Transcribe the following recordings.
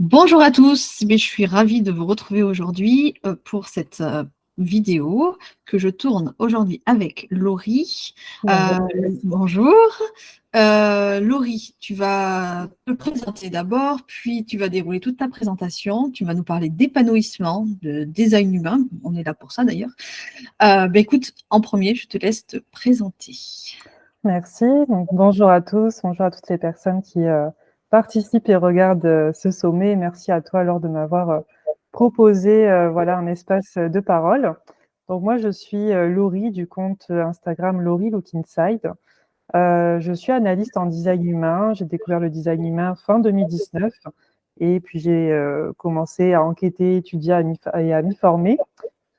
Bonjour à tous, je suis ravie de vous retrouver aujourd'hui pour cette vidéo que je tourne aujourd'hui avec Laurie. Bonjour. Bonjour. Laurie, tu vas te présenter d'abord, puis tu vas dérouler toute ta présentation. Tu vas nous parler d'épanouissement, de design humain. On est là pour ça d'ailleurs. Écoute, en premier, je te laisse te présenter. Merci. Donc, bonjour à tous, bonjour à toutes les personnes qui participent et regardent ce sommet. Merci à toi, Laure, de m'avoir proposé voilà, un espace de parole. Donc, moi, je suis Laurie du compte Instagram Laurie Look Inside. Je suis analyste en design humain. J'ai découvert le design humain fin 2019 et puis j'ai commencé à enquêter, étudier et à m'y former.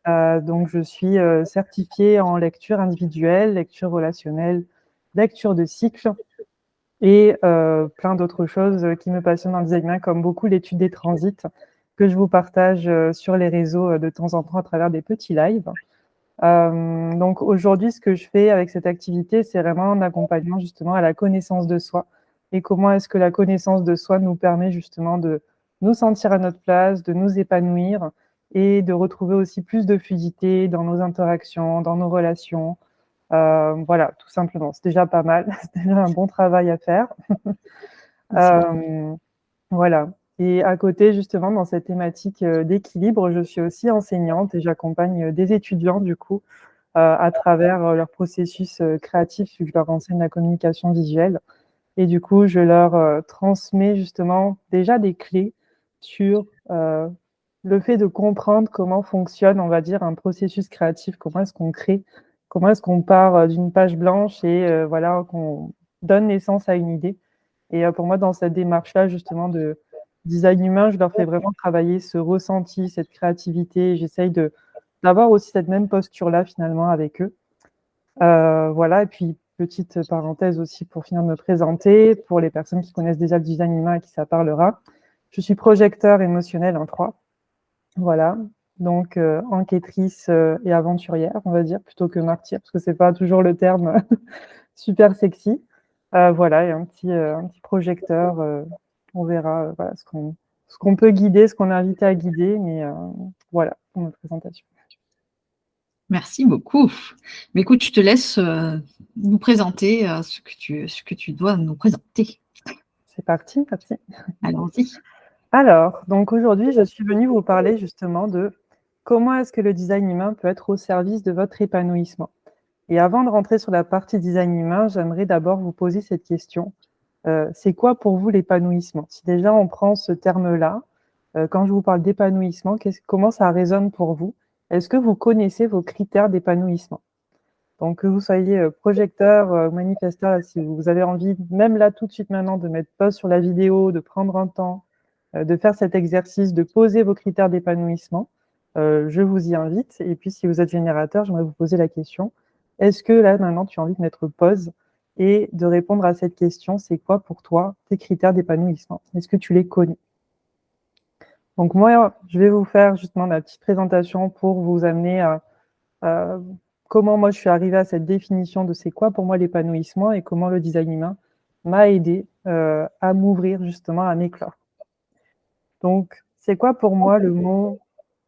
Donc, je suis certifiée en lecture individuelle, lecture relationnelle, lecture de cycle et plein d'autres choses qui me passionnent dans le design humain, comme beaucoup l'étude des transits que je vous partage sur les réseaux de temps en temps à travers des petits lives. Donc, aujourd'hui, ce que je fais avec cette activité, c'est vraiment un accompagnement justement à la connaissance de soi et comment est-ce que la connaissance de soi nous permet justement de nous sentir à notre place, de nous épanouir et de retrouver aussi plus de fluidité dans nos interactions, dans nos relations. Voilà, tout simplement. C'est déjà pas mal, c'est déjà un bon travail à faire. Euh, voilà. Et à côté, justement, dans cette thématique d'équilibre, je suis aussi enseignante et j'accompagne des étudiants, du coup, à travers leur processus créatif, vu que je leur enseigne la communication visuelle. Et du coup, je leur transmets justement déjà des clés sur le fait de comprendre comment fonctionne, on va dire, un processus créatif, comment est-ce qu'on crée, comment est-ce qu'on part d'une page blanche et voilà, qu'on donne naissance à une idée. Et pour moi, dans cette démarche-là, justement, de design humain, je leur fais vraiment travailler ce ressenti, cette créativité. J'essaye d'avoir aussi cette même posture-là, finalement, avec eux. Voilà, et puis petite parenthèse aussi pour finir de me présenter, pour les personnes qui connaissent déjà le design humain et qui ça parlera. Je suis projecteur émotionnel en 3. Voilà, donc enquêtrice et aventurière, on va dire, plutôt que martyr, parce que c'est pas toujours le terme super sexy. Voilà, et un petit projecteur, on verra voilà, ce qu'on peut guider, ce qu'on est invité à guider, mais voilà pour ma présentation. Merci beaucoup. Mais écoute, je te laisse nous présenter ce que tu dois nous présenter. C'est parti, merci. Allons-y. Alors, donc aujourd'hui, je suis venue vous parler justement de comment est-ce que le design humain peut être au service de votre épanouissement. Et avant de rentrer sur la partie design humain, j'aimerais d'abord vous poser cette question. C'est quoi pour vous l'épanouissement? Si déjà on prend ce terme-là, quand je vous parle d'épanouissement, comment ça résonne pour vous? Est-ce que vous connaissez vos critères d'épanouissement? Donc, que vous soyez projecteur, manifesteur, si vous avez envie, même là tout de suite maintenant, de mettre pause sur la vidéo, de prendre un temps, de faire cet exercice, de poser vos critères d'épanouissement, je vous y invite. Et puis, si vous êtes générateur, j'aimerais vous poser la question, est-ce que là, maintenant, tu as envie de mettre pause et de répondre à cette question, c'est quoi pour toi tes critères d'épanouissement? Est-ce que tu les connais? Donc moi, je vais vous faire justement la petite présentation pour vous amener à comment moi je suis arrivée à cette définition de c'est quoi pour moi l'épanouissement et comment le design humain m'a aidé à m'ouvrir justement à m'éclore. Donc, c'est quoi pour moi le mot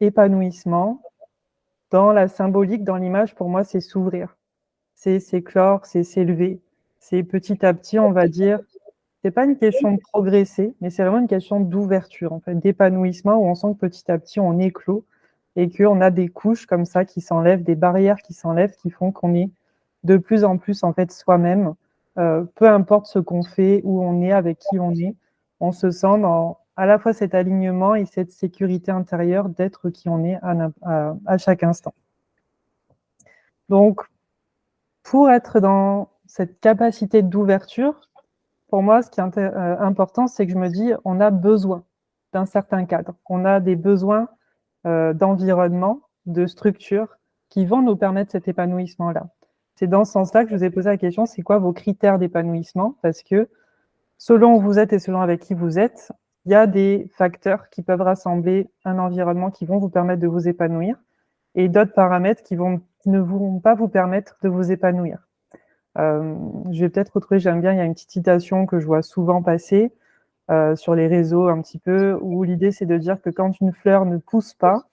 épanouissement? Dans la symbolique, dans l'image, pour moi, c'est s'ouvrir, c'est s'éclore, c'est s'élever, c'est petit à petit, on va dire, c'est pas une question de progresser, mais c'est vraiment une question d'ouverture, en fait, d'épanouissement, où on sent que petit à petit, on éclot et qu'on a des couches comme ça qui s'enlèvent, des barrières qui s'enlèvent, qui font qu'on est de plus en plus, en fait, soi-même. Peu importe ce qu'on fait, où on est, avec qui on se sent dans à la fois cet alignement et cette sécurité intérieure d'être qui on est à chaque instant. Donc, pour être dans cette capacité d'ouverture, pour moi, ce qui est important, c'est que je me dis, on a besoin d'un certain cadre. On a des besoins d'environnement, de structure qui vont nous permettre cet épanouissement-là. C'est dans ce sens-là que je vous ai posé la question, c'est quoi vos critères d'épanouissement? Parce que selon où vous êtes et selon avec qui vous êtes, il y a des facteurs qui peuvent rassembler un environnement qui vont vous permettre de vous épanouir et d'autres paramètres qui ne vont pas vous permettre de vous épanouir. Je vais peut-être retrouver, j'aime bien, il y a une petite citation que je vois souvent passer. sur les réseaux un petit peu, où l'idée c'est de dire que quand une fleur ne pousse pas,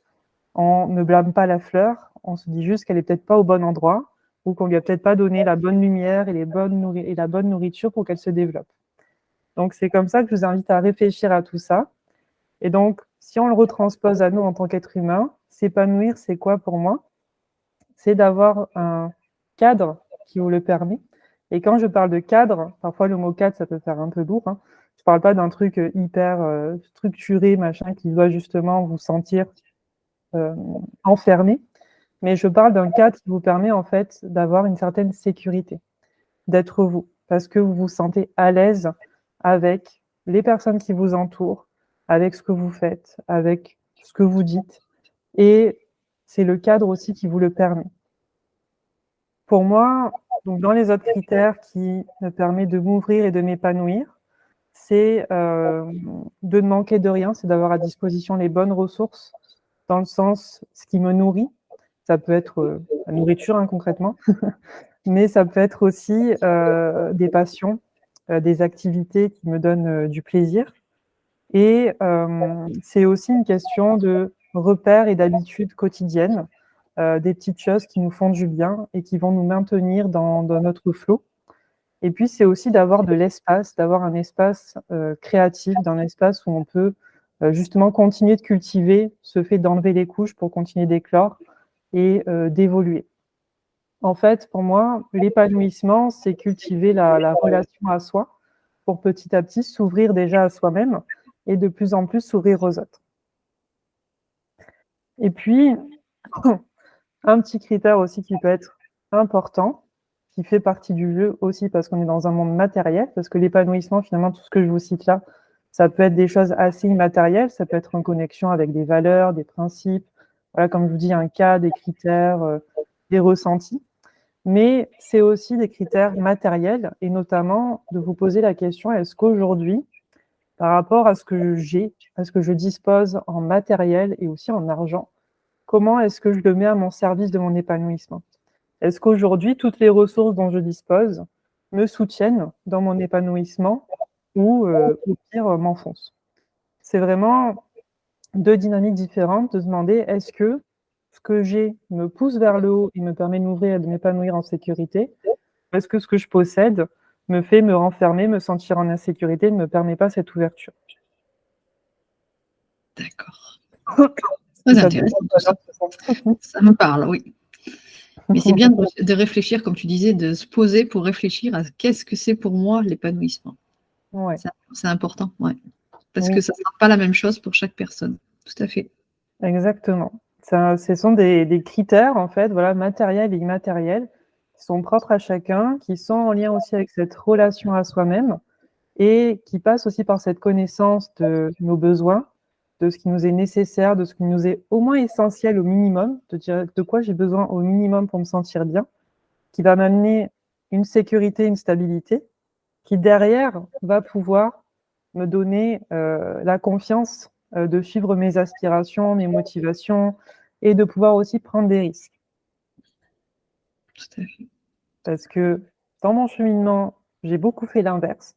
on ne blâme pas la fleur, on se dit juste qu'elle est peut-être pas au bon endroit, ou qu'on lui a peut-être pas donné la bonne lumière et la bonne nourriture pour qu'elle se développe. Donc c'est comme ça que je vous invite à réfléchir à tout ça. Et donc, si on le retranspose à nous en tant qu'être humain, s'épanouir, c'est quoi pour moi? C'est d'avoir un cadre qui vous le permet. Et quand je parle de cadre, parfois le mot cadre, ça peut faire un peu lourd, hein. Je ne parle pas d'un truc hyper structuré, machin, qui doit justement vous sentir enfermé, mais je parle d'un cadre qui vous permet en fait d'avoir une certaine sécurité, d'être vous, parce que vous vous sentez à l'aise avec les personnes qui vous entourent, avec ce que vous faites, avec ce que vous dites, et c'est le cadre aussi qui vous le permet. Pour moi, donc dans les autres critères qui me permettent de m'ouvrir et de m'épanouir, c'est de ne manquer de rien, c'est d'avoir à disposition les bonnes ressources, dans le sens, ce qui me nourrit. Ça peut être la nourriture, hein, concrètement, mais ça peut être aussi des passions, des activités qui me donnent du plaisir. Et c'est aussi une question de repères et d'habitudes quotidiennes, des petites choses qui nous font du bien et qui vont nous maintenir dans notre flow. Et puis, c'est aussi d'avoir de l'espace, d'avoir un espace créatif, d'un espace où on peut justement continuer de cultiver ce fait d'enlever les couches pour continuer d'éclore et d'évoluer. En fait, pour moi, l'épanouissement, c'est cultiver la relation à soi pour petit à petit s'ouvrir déjà à soi-même et de plus en plus s'ouvrir aux autres. Et puis, un petit critère aussi qui peut être important, qui fait partie du jeu aussi parce qu'on est dans un monde matériel, parce que l'épanouissement, finalement, tout ce que je vous cite là, ça peut être des choses assez immatérielles, ça peut être en connexion avec des valeurs, des principes, voilà, comme je vous dis, un cas, des critères, des ressentis. Mais c'est aussi des critères matériels et notamment de vous poser la question, est-ce qu'aujourd'hui, par rapport à ce que j'ai, à ce que je dispose en matériel et aussi en argent, comment est-ce que je le mets à mon service de mon épanouissement? Est-ce qu'aujourd'hui, toutes les ressources dont je dispose me soutiennent dans mon épanouissement ou au pire m'enfoncent? C'est vraiment deux dynamiques différentes de se demander est-ce que ce que j'ai me pousse vers le haut et me permet de m'ouvrir et de m'épanouir en sécurité? Est-ce que ce que je possède me fait me renfermer, me sentir en insécurité, ne me permet pas cette ouverture? D'accord. Très intéressant tout ça. Ça me parle, oui. Mais c'est bien de réfléchir, comme tu disais, de se poser pour réfléchir à qu'est-ce que c'est pour moi l'épanouissement. Ouais. C'est important, ouais. Parce Oui. que ça ne sera pas la même chose pour chaque personne. Tout à fait. Exactement. Ce sont des critères, en fait, voilà, matériels et immatériels, qui sont propres à chacun, qui sont en lien aussi avec cette relation à soi-même et qui passent aussi par cette connaissance de nos besoins, de ce qui nous est nécessaire, de ce qui nous est au moins essentiel au minimum, de dire de quoi j'ai besoin au minimum pour me sentir bien, qui va m'amener une sécurité, une stabilité, qui derrière va pouvoir me donner la confiance de suivre mes aspirations, mes motivations et de pouvoir aussi prendre des risques. Tout à fait. Parce que dans mon cheminement, j'ai beaucoup fait l'inverse.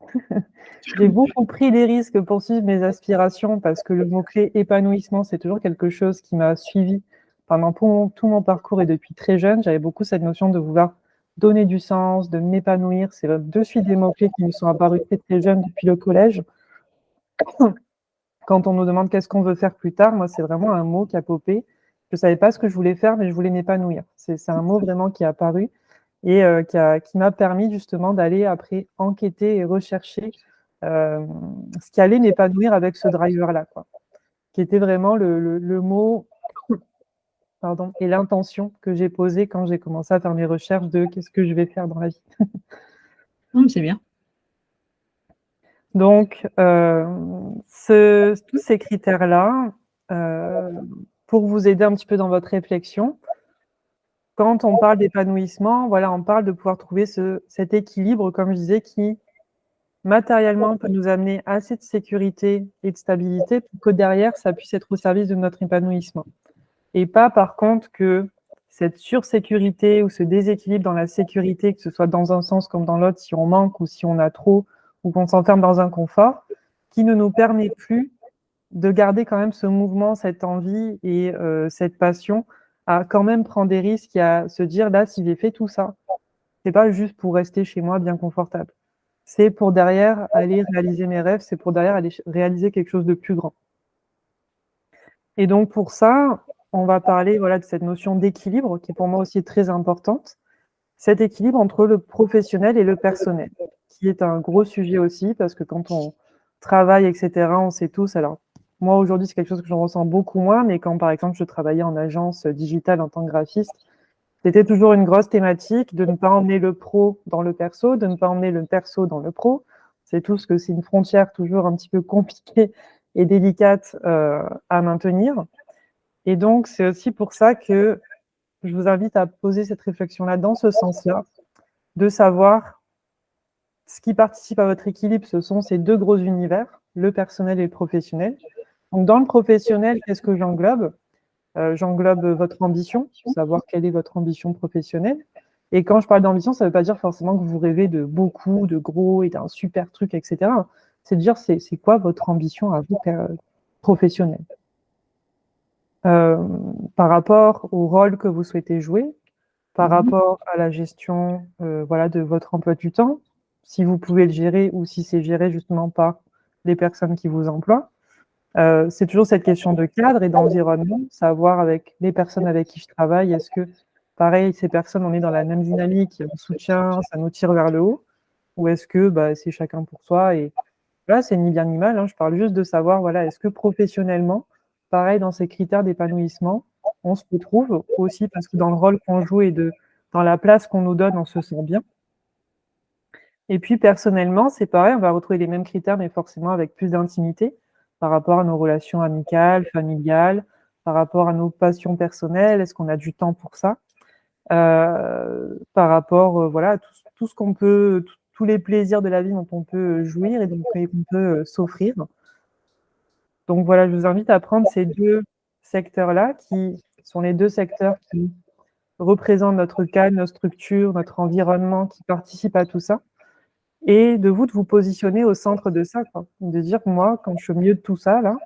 J'ai beaucoup pris des risques pour suivre mes aspirations parce que le mot-clé épanouissement, c'est toujours quelque chose qui m'a suivi pendant tout mon parcours et depuis très jeune. J'avais beaucoup cette notion de vouloir donner du sens, de m'épanouir. C'est de suite des mots-clés qui me sont apparus très très jeunes depuis le collège. Quand on nous demande qu'est-ce qu'on veut faire plus tard, moi, c'est vraiment un mot qui a popé. Je ne savais pas ce que je voulais faire, mais je voulais m'épanouir. C'est un mot vraiment qui est apparu et qui m'a permis justement d'aller après enquêter et rechercher ce qui allait m'épanouir avec ce driver-là, quoi. Qui était vraiment le mot pardon, et l'intention que j'ai posée quand j'ai commencé à faire mes recherches de qu'est-ce que je vais faire dans la vie. C'est bien. Donc, tous ces critères-là, pour vous aider un petit peu dans votre réflexion, quand on parle d'épanouissement, voilà, on parle de pouvoir trouver cet équilibre, comme je disais, qui matériellement peut nous amener assez de sécurité et de stabilité pour que derrière, ça puisse être au service de notre épanouissement. Et pas par contre que cette sursécurité ou ce déséquilibre dans la sécurité, que ce soit dans un sens comme dans l'autre, si on manque ou si on a trop, ou qu'on s'enferme dans un confort, qui ne nous permet plus de garder quand même ce mouvement, cette envie et cette passion à quand même prendre des risques et à se dire, là, si j'ai fait tout ça, c'est pas juste pour rester chez moi bien confortable. C'est pour derrière aller réaliser mes rêves, c'est pour derrière aller réaliser quelque chose de plus grand. Et donc pour ça, on va parler voilà, de cette notion d'équilibre qui pour moi aussi est très importante. Cet équilibre entre le professionnel et le personnel, qui est un gros sujet aussi, parce que quand on travaille, etc., on sait tous, alors moi aujourd'hui c'est quelque chose que j'en ressens beaucoup moins, mais quand par exemple je travaillais en agence digitale en tant que graphiste, c'était toujours une grosse thématique de ne pas emmener le pro dans le perso, de ne pas emmener le perso dans le pro. C'est tout ce que c'est une frontière toujours un petit peu compliquée et délicate à maintenir. Et donc, c'est aussi pour ça que je vous invite à poser cette réflexion-là dans ce sens-là, de savoir ce qui participe à votre équilibre, ce sont ces deux gros univers, le personnel et le professionnel. Donc, dans le professionnel, qu'est-ce que j'englobe? J'englobe votre ambition, savoir quelle est votre ambition professionnelle. Et quand je parle d'ambition, ça ne veut pas dire forcément que vous rêvez de beaucoup, de gros et d'un super truc, etc. C'est de dire c'est quoi votre ambition à vous professionnelle. Par rapport au rôle que vous souhaitez jouer, par rapport à la gestion voilà, de votre emploi du temps, si vous pouvez le gérer ou si c'est géré justement par les personnes qui vous emploient. C'est toujours cette question de cadre et d'environnement, savoir avec les personnes avec qui je travaille, est-ce que, pareil, ces personnes, on est dans la même dynamique, il y a un soutien, ça nous tire vers le haut, ou est-ce que bah, c'est chacun pour soi et là, c'est ni bien ni mal, hein, je parle juste de savoir, voilà, est-ce que professionnellement, pareil, dans ces critères d'épanouissement, on se retrouve aussi parce que dans le rôle qu'on joue et dans la place qu'on nous donne, on se sent bien. Et puis, personnellement, c'est pareil, on va retrouver les mêmes critères, mais forcément avec plus d'intimité par rapport à nos relations amicales, familiales, par rapport à nos passions personnelles, est-ce qu'on a du temps pour ça? Par rapport, voilà, à tout ce qu'on peut, tous les plaisirs de la vie dont on peut jouir et dont on peut s'offrir. Donc voilà, je vous invite à prendre ces deux secteurs-là, qui sont les deux secteurs qui représentent notre cadre, notre structure, notre environnement, qui participent à tout ça. Et de vous positionner au centre de ça, quoi. De dire, moi, quand je suis au milieu de tout ça, là,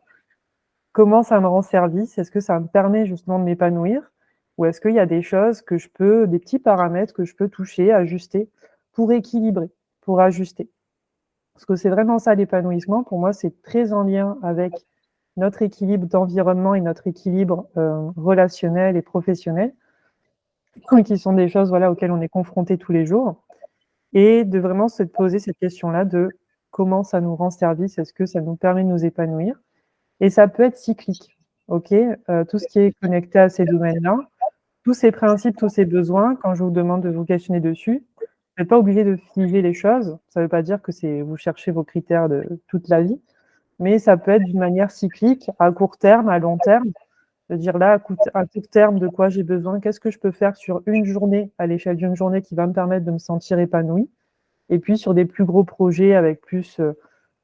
comment ça me rend service? Est-ce que ça me permet justement de m'épanouir? Ou est-ce qu'il y a des choses que je peux, des petits paramètres que je peux toucher, ajuster, pour équilibrer, pour ajuster? Parce que c'est vraiment ça l'épanouissement. Pour moi, c'est très en lien avec notre équilibre d'environnement et notre équilibre relationnel et professionnel, qui sont des choses voilà, auxquelles on est confronté tous les jours. Et de vraiment se poser cette question-là de comment ça nous rend service, est-ce que ça nous permet de nous épanouir? Et ça peut être cyclique, ok? Tout ce qui est connecté à ces domaines-là, tous ces principes, tous ces besoins, quand je vous demande de vous questionner dessus, vous n'êtes pas obligé de figer les choses. Ça ne veut pas dire que vous cherchez vos critères de toute la vie, mais ça peut être d'une manière cyclique, à court terme, à long terme, de dire là, à court terme, de quoi j'ai besoin, qu'est-ce que je peux faire sur une journée, à l'échelle d'une journée qui va me permettre de me sentir épanoui. Et puis sur des plus gros projets avec plus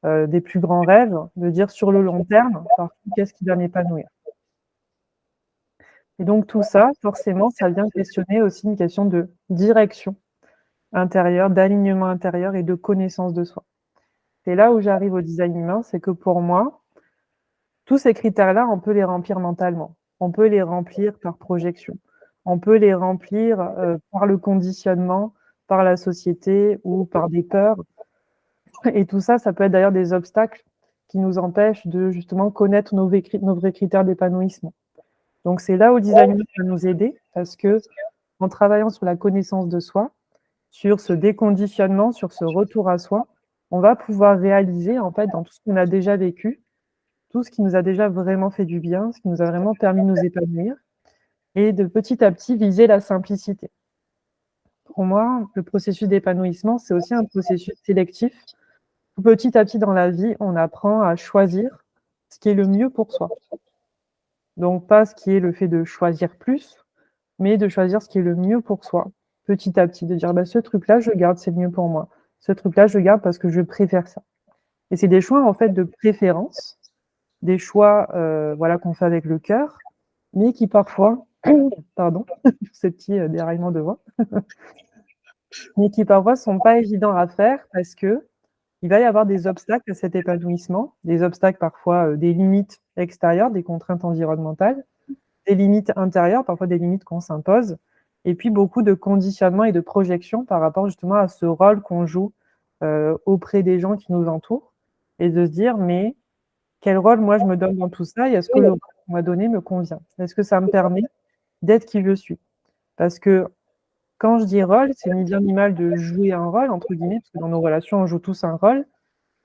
des plus grands rêves, de dire sur le long terme, qu'est-ce qui va m'épanouir. Et donc tout ça, forcément, ça vient questionner aussi une question de direction intérieure, d'alignement intérieur et de connaissance de soi. C'est là où j'arrive au design humain, c'est que pour moi, tous ces critères-là, on peut les remplir mentalement. On peut les remplir par projection. On peut les remplir par le conditionnement, par la société ou par des peurs. Et tout ça, ça peut être d'ailleurs des obstacles qui nous empêchent de justement connaître nos vrais critères d'épanouissement. Donc c'est là où le design va nous aider, parce que en travaillant sur la connaissance de soi, sur ce déconditionnement, sur ce retour à soi, on va pouvoir réaliser en fait dans tout ce qu'on a déjà vécu, tout ce qui nous a déjà vraiment fait du bien, ce qui nous a vraiment permis de nous épanouir, et de petit à petit viser la simplicité. Pour moi, le processus d'épanouissement, c'est aussi un processus sélectif. Petit à petit dans la vie, on apprend à choisir ce qui est le mieux pour soi. Donc pas ce qui est le fait de choisir plus, mais de choisir ce qui est le mieux pour soi, petit à petit, de dire bah, ce truc-là, je garde, c'est le mieux pour moi. Ce truc-là, je garde parce que je préfère ça. Et c'est des choix en fait de préférence, des choix voilà, qu'on fait avec le cœur, mais qui parfois, pardon, ce petit déraillement de voix, mais qui parfois sont pas évidents à faire parce que il va y avoir des obstacles à cet épanouissement, des obstacles parfois des limites extérieures, des contraintes environnementales, des limites intérieures, parfois des limites qu'on s'impose, et puis beaucoup de conditionnement et de projection par rapport justement à ce rôle qu'on joue auprès des gens qui nous entourent, et de se dire, mais quel rôle moi je me donne dans tout ça, et est-ce que le rôle qu'on m'a donné me convient? Est-ce que ça me permet d'être qui je suis? Parce que quand je dis rôle, c'est ni bien ni mal de jouer un rôle, entre guillemets, parce que dans nos relations, on joue tous un rôle.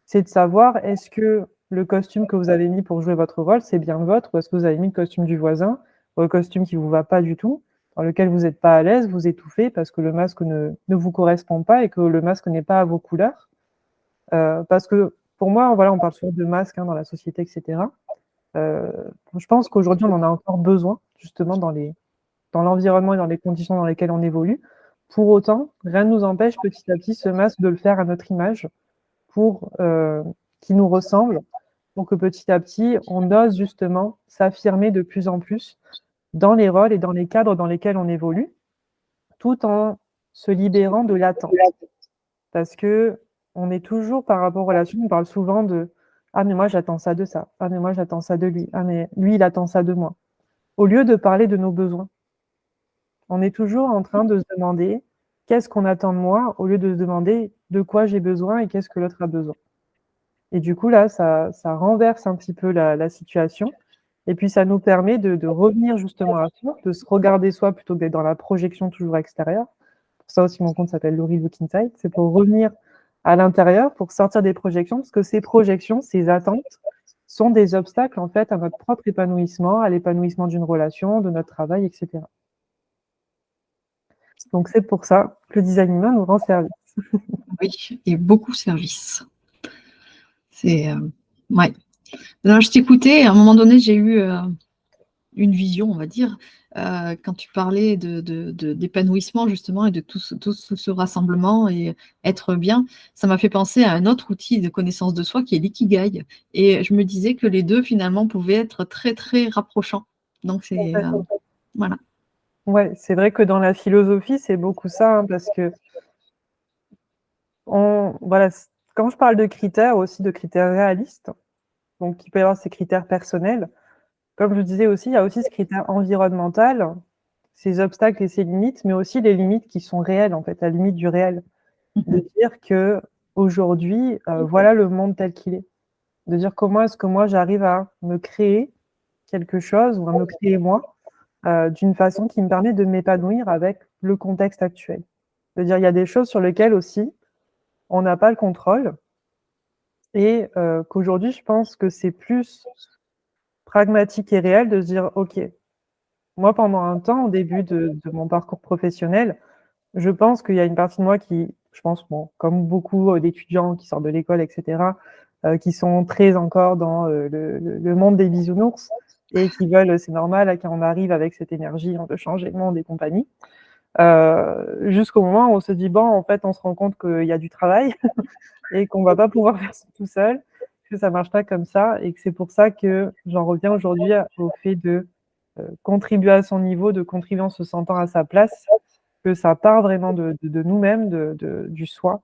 C'est de savoir, est-ce que le costume que vous avez mis pour jouer votre rôle, c'est bien le vôtre, ou est-ce que vous avez mis le costume du voisin, ou le costume qui ne vous va pas du tout, dans lequel vous n'êtes pas à l'aise, vous étouffez parce que le masque ne vous correspond pas et que le masque n'est pas à vos couleurs. Parce que pour moi, voilà, on parle souvent de masques dans la société, etc. Je pense qu'aujourd'hui, on en a encore besoin, justement, dans l'environnement et dans les conditions dans lesquelles on évolue. Pour autant, rien ne nous empêche petit à petit ce masque de le faire à notre image pour qu'il nous ressemble, pour que petit à petit, on ose justement s'affirmer de plus en plus dans les rôles et dans les cadres dans lesquels on évolue, tout en se libérant de l'attente. Parce que on est toujours par rapport aux relations, on parle souvent de « Ah, mais moi, j'attends ça de ça. Ah, mais moi, j'attends ça de lui. Ah, mais lui, il attend ça de moi. » Au lieu de parler de nos besoins. On est toujours en train de se demander qu'est-ce qu'on attend de moi, au lieu de se demander de quoi j'ai besoin et qu'est-ce que l'autre a besoin. Et du coup, là, ça renverse un petit peu la situation. Et puis, ça nous permet de revenir justement à soi, de se regarder soi plutôt que d'être dans la projection toujours extérieure. Pour ça aussi, mon compte s'appelle Laurie Look Inside. C'est pour revenir à l'intérieur, pour sortir des projections, parce que ces projections, ces attentes, sont des obstacles, en fait, à notre propre épanouissement, à l'épanouissement d'une relation, de notre travail, etc. Donc, c'est pour ça que le design humain nous rend service. Oui, et beaucoup service. C'est ouais. Alors, je t'écoutais, à un moment donné, j'ai eu une vision, on va dire, quand tu parlais d'épanouissement, justement, et de tout ce rassemblement et être bien. Ça m'a fait penser à un autre outil de connaissance de soi qui est l'ikigai. Et je me disais que les deux, finalement, pouvaient être très, très rapprochants. Donc, c'est voilà. Ouais, c'est vrai que dans la philosophie, c'est beaucoup ça, parce que voilà, quand je parle de critères, aussi de critères réalistes, donc il peut y avoir ces critères personnels, comme je disais aussi, il y a aussi ce critère environnemental, ces obstacles et ces limites, mais aussi les limites qui sont réelles, en fait, la limite du réel. De dire que aujourd'hui, voilà le monde tel qu'il est. De dire comment est-ce que moi j'arrive à me créer quelque chose ou à me créer moi d'une façon qui me permet de m'épanouir avec le contexte actuel. De dire il y a des choses sur lesquelles aussi on n'a pas le contrôle et qu'aujourd'hui je pense que c'est plus pragmatique et réel de se dire ok, moi pendant un temps au début de mon parcours professionnel, je pense qu'il y a une partie de moi qui, je pense, bon, comme beaucoup d'étudiants qui sortent de l'école, etc., qui sont très encore dans le monde des bisounours et qui veulent, c'est normal, quand on arrive avec cette énergie, on veut changer le monde et compagnie. Jusqu'au moment où on se dit, bon, en fait, on se rend compte qu'il y a du travail et qu'on ne va pas pouvoir faire ça tout seul, que ça ne marche pas comme ça et que c'est pour ça que j'en reviens aujourd'hui au fait de contribuer à son niveau, de contribuer en se sentant à sa place, que ça part vraiment de nous-mêmes, du soi,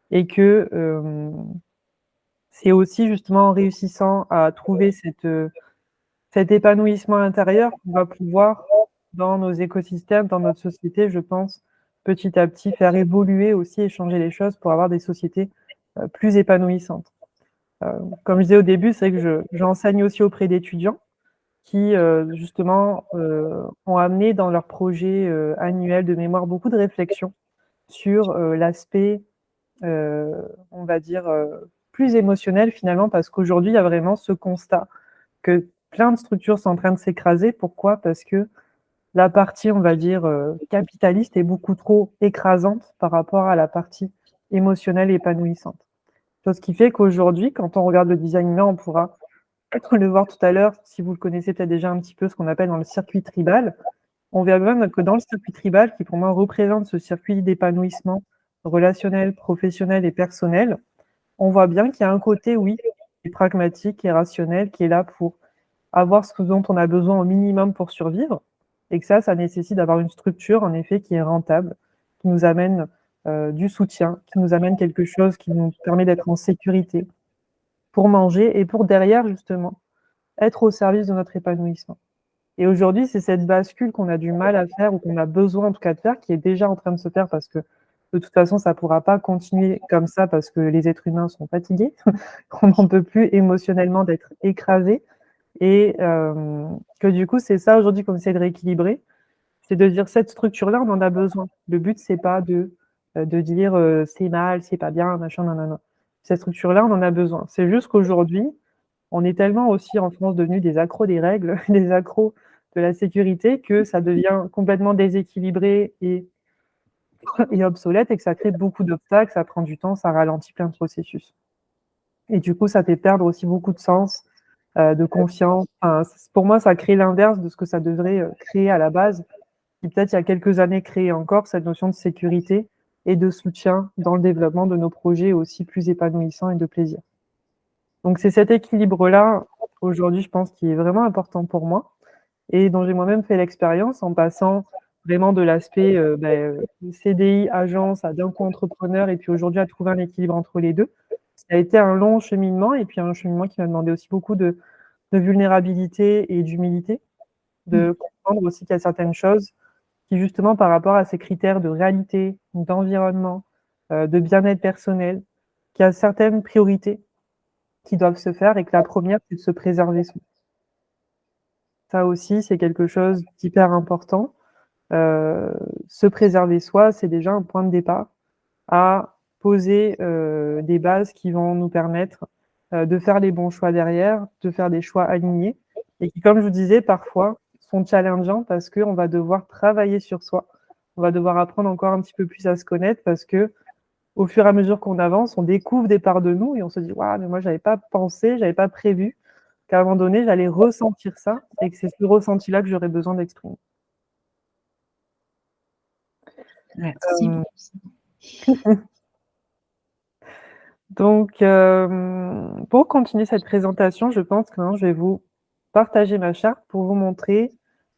et que c'est aussi justement en réussissant à trouver cet épanouissement intérieur qu'on va pouvoir, dans nos écosystèmes, dans notre société, je pense, petit à petit, faire évoluer aussi et changer les choses pour avoir des sociétés plus épanouissantes. Comme je disais au début, c'est vrai que j'enseigne aussi auprès d'étudiants qui, justement, ont amené dans leur projet annuel de mémoire beaucoup de réflexions sur l'aspect, on va dire, plus émotionnel finalement, parce qu'aujourd'hui, il y a vraiment ce constat que plein de structures sont en train de s'écraser. Pourquoi? Parce que la partie, on va dire, capitaliste est beaucoup trop écrasante par rapport à la partie émotionnelle et épanouissante. Ce qui fait qu'aujourd'hui, quand on regarde le design humain, on pourra le voir tout à l'heure, si vous le connaissez peut-être déjà un petit peu, ce qu'on appelle dans le circuit tribal. On verra bien que dans le circuit tribal, qui pour moi représente ce circuit d'épanouissement relationnel, professionnel et personnel, on voit bien qu'il y a un côté, oui, qui est pragmatique, qui est rationnel, qui est là pour avoir ce dont on a besoin au minimum pour survivre, et que ça nécessite d'avoir une structure, en effet, qui est rentable, qui nous amène du soutien, qui nous amène quelque chose qui nous permet d'être en sécurité pour manger et pour derrière, justement, être au service de notre épanouissement. Et aujourd'hui, c'est cette bascule qu'on a du mal à faire ou qu'on a besoin en tout cas de faire, qui est déjà en train de se faire parce que de toute façon, ça ne pourra pas continuer comme ça parce que les êtres humains sont fatigués, qu'on n'en peut plus émotionnellement d'être écrasés et que du coup, c'est ça aujourd'hui qu'on essaie de rééquilibrer, c'est de dire cette structure-là, on en a besoin. Le but, c'est pas de dire c'est mal, c'est pas bien, machin, nanana. Cette structure-là, on en a besoin. C'est juste qu'aujourd'hui, on est tellement aussi en France devenus des accros des règles, des accros de la sécurité, que ça devient complètement déséquilibré et obsolète et que ça crée beaucoup d'obstacles, ça prend du temps, ça ralentit plein de processus. Et du coup, ça fait perdre aussi beaucoup de sens, de confiance. Enfin, pour moi, ça crée l'inverse de ce que ça devrait créer à la base, qui peut-être il y a quelques années créait encore cette notion de sécurité et de soutien dans le développement de nos projets aussi plus épanouissants et de plaisir. Donc c'est cet équilibre-là, aujourd'hui, je pense, qui est vraiment important pour moi et dont j'ai moi-même fait l'expérience en passant vraiment de l'aspect CDI, agence, à d'un coup entrepreneur et puis aujourd'hui à trouver un équilibre entre les deux. Ça a été un long cheminement et puis un cheminement qui m'a demandé aussi beaucoup de vulnérabilité et d'humilité, de comprendre aussi qu'il y a certaines choses qui justement par rapport à ces critères de réalité, d'environnement, de bien-être personnel, qu'il y a certaines priorités qui doivent se faire et que la première, c'est de se préserver soi. Ça aussi, c'est quelque chose d'hyper important. Se préserver soi, c'est déjà un point de départ à poser des bases qui vont nous permettre de faire les bons choix derrière, de faire des choix alignés et qui, comme je vous disais, parfois sont challengeants parce qu'on va devoir travailler sur soi. On va devoir apprendre encore un petit peu plus à se connaître parce que au fur et à mesure qu'on avance, on découvre des parts de nous et on se dit « Waouh, mais moi, j'avais pas pensé, j'avais pas prévu qu'à un moment donné, j'allais ressentir ça et que c'est ce ressenti-là que j'aurais besoin d'exprimer. » Merci. Donc, pour continuer cette présentation, je pense que je vais vous partager ma charte pour vous montrer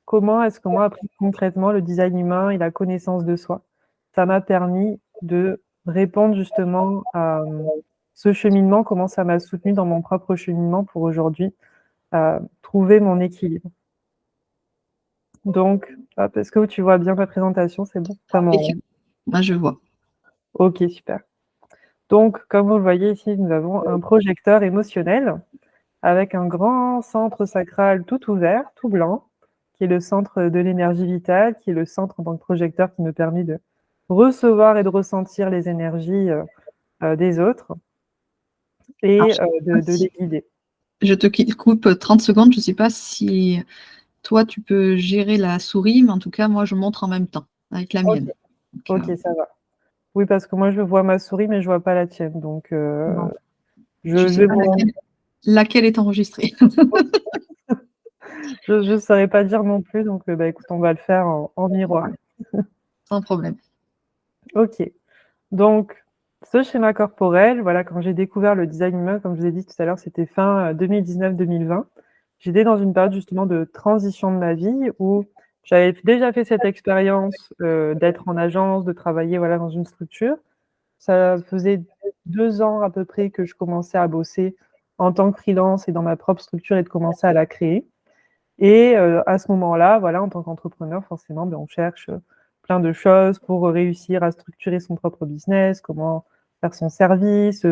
comment est-ce que moi, après concrètement, le design humain et la connaissance de soi, ça m'a permis de répondre justement à ce cheminement, comment ça m'a soutenu dans mon propre cheminement pour aujourd'hui trouver mon équilibre. Donc, est-ce que tu vois bien ma présentation? C'est bon? Moi, je vois. Ok, super. Donc, comme vous le voyez ici, nous avons un projecteur émotionnel avec un grand centre sacral tout ouvert, tout blanc, qui est le centre de l'énergie vitale, qui est le centre en tant que projecteur qui me permet de recevoir et de ressentir les énergies des autres et de les guider. Je te coupe 30 secondes, je ne sais pas si toi tu peux gérer la souris, mais en tout cas, moi je montre en même temps avec la mienne. Ok, ça va. Oui, parce que moi je vois ma souris, mais je ne vois pas la tienne. Donc, je ne sais pas laquelle est enregistrée. Je ne saurais pas dire non plus, donc écoute, on va le faire en miroir. Sans problème. Ok, donc ce schéma corporel, voilà, quand j'ai découvert le design humain, comme je vous ai dit tout à l'heure, c'était fin 2019-2020. J'étais dans une période justement de transition de ma vie où j'avais déjà fait cette expérience d'être en agence, de travailler voilà, dans une structure. Ça faisait 2 ans à peu près que je commençais à bosser en tant que freelance et dans ma propre structure et de commencer à la créer. Et à ce moment-là, voilà, en tant qu'entrepreneur, forcément, on cherche plein de choses pour réussir à structurer son propre business, comment faire son service,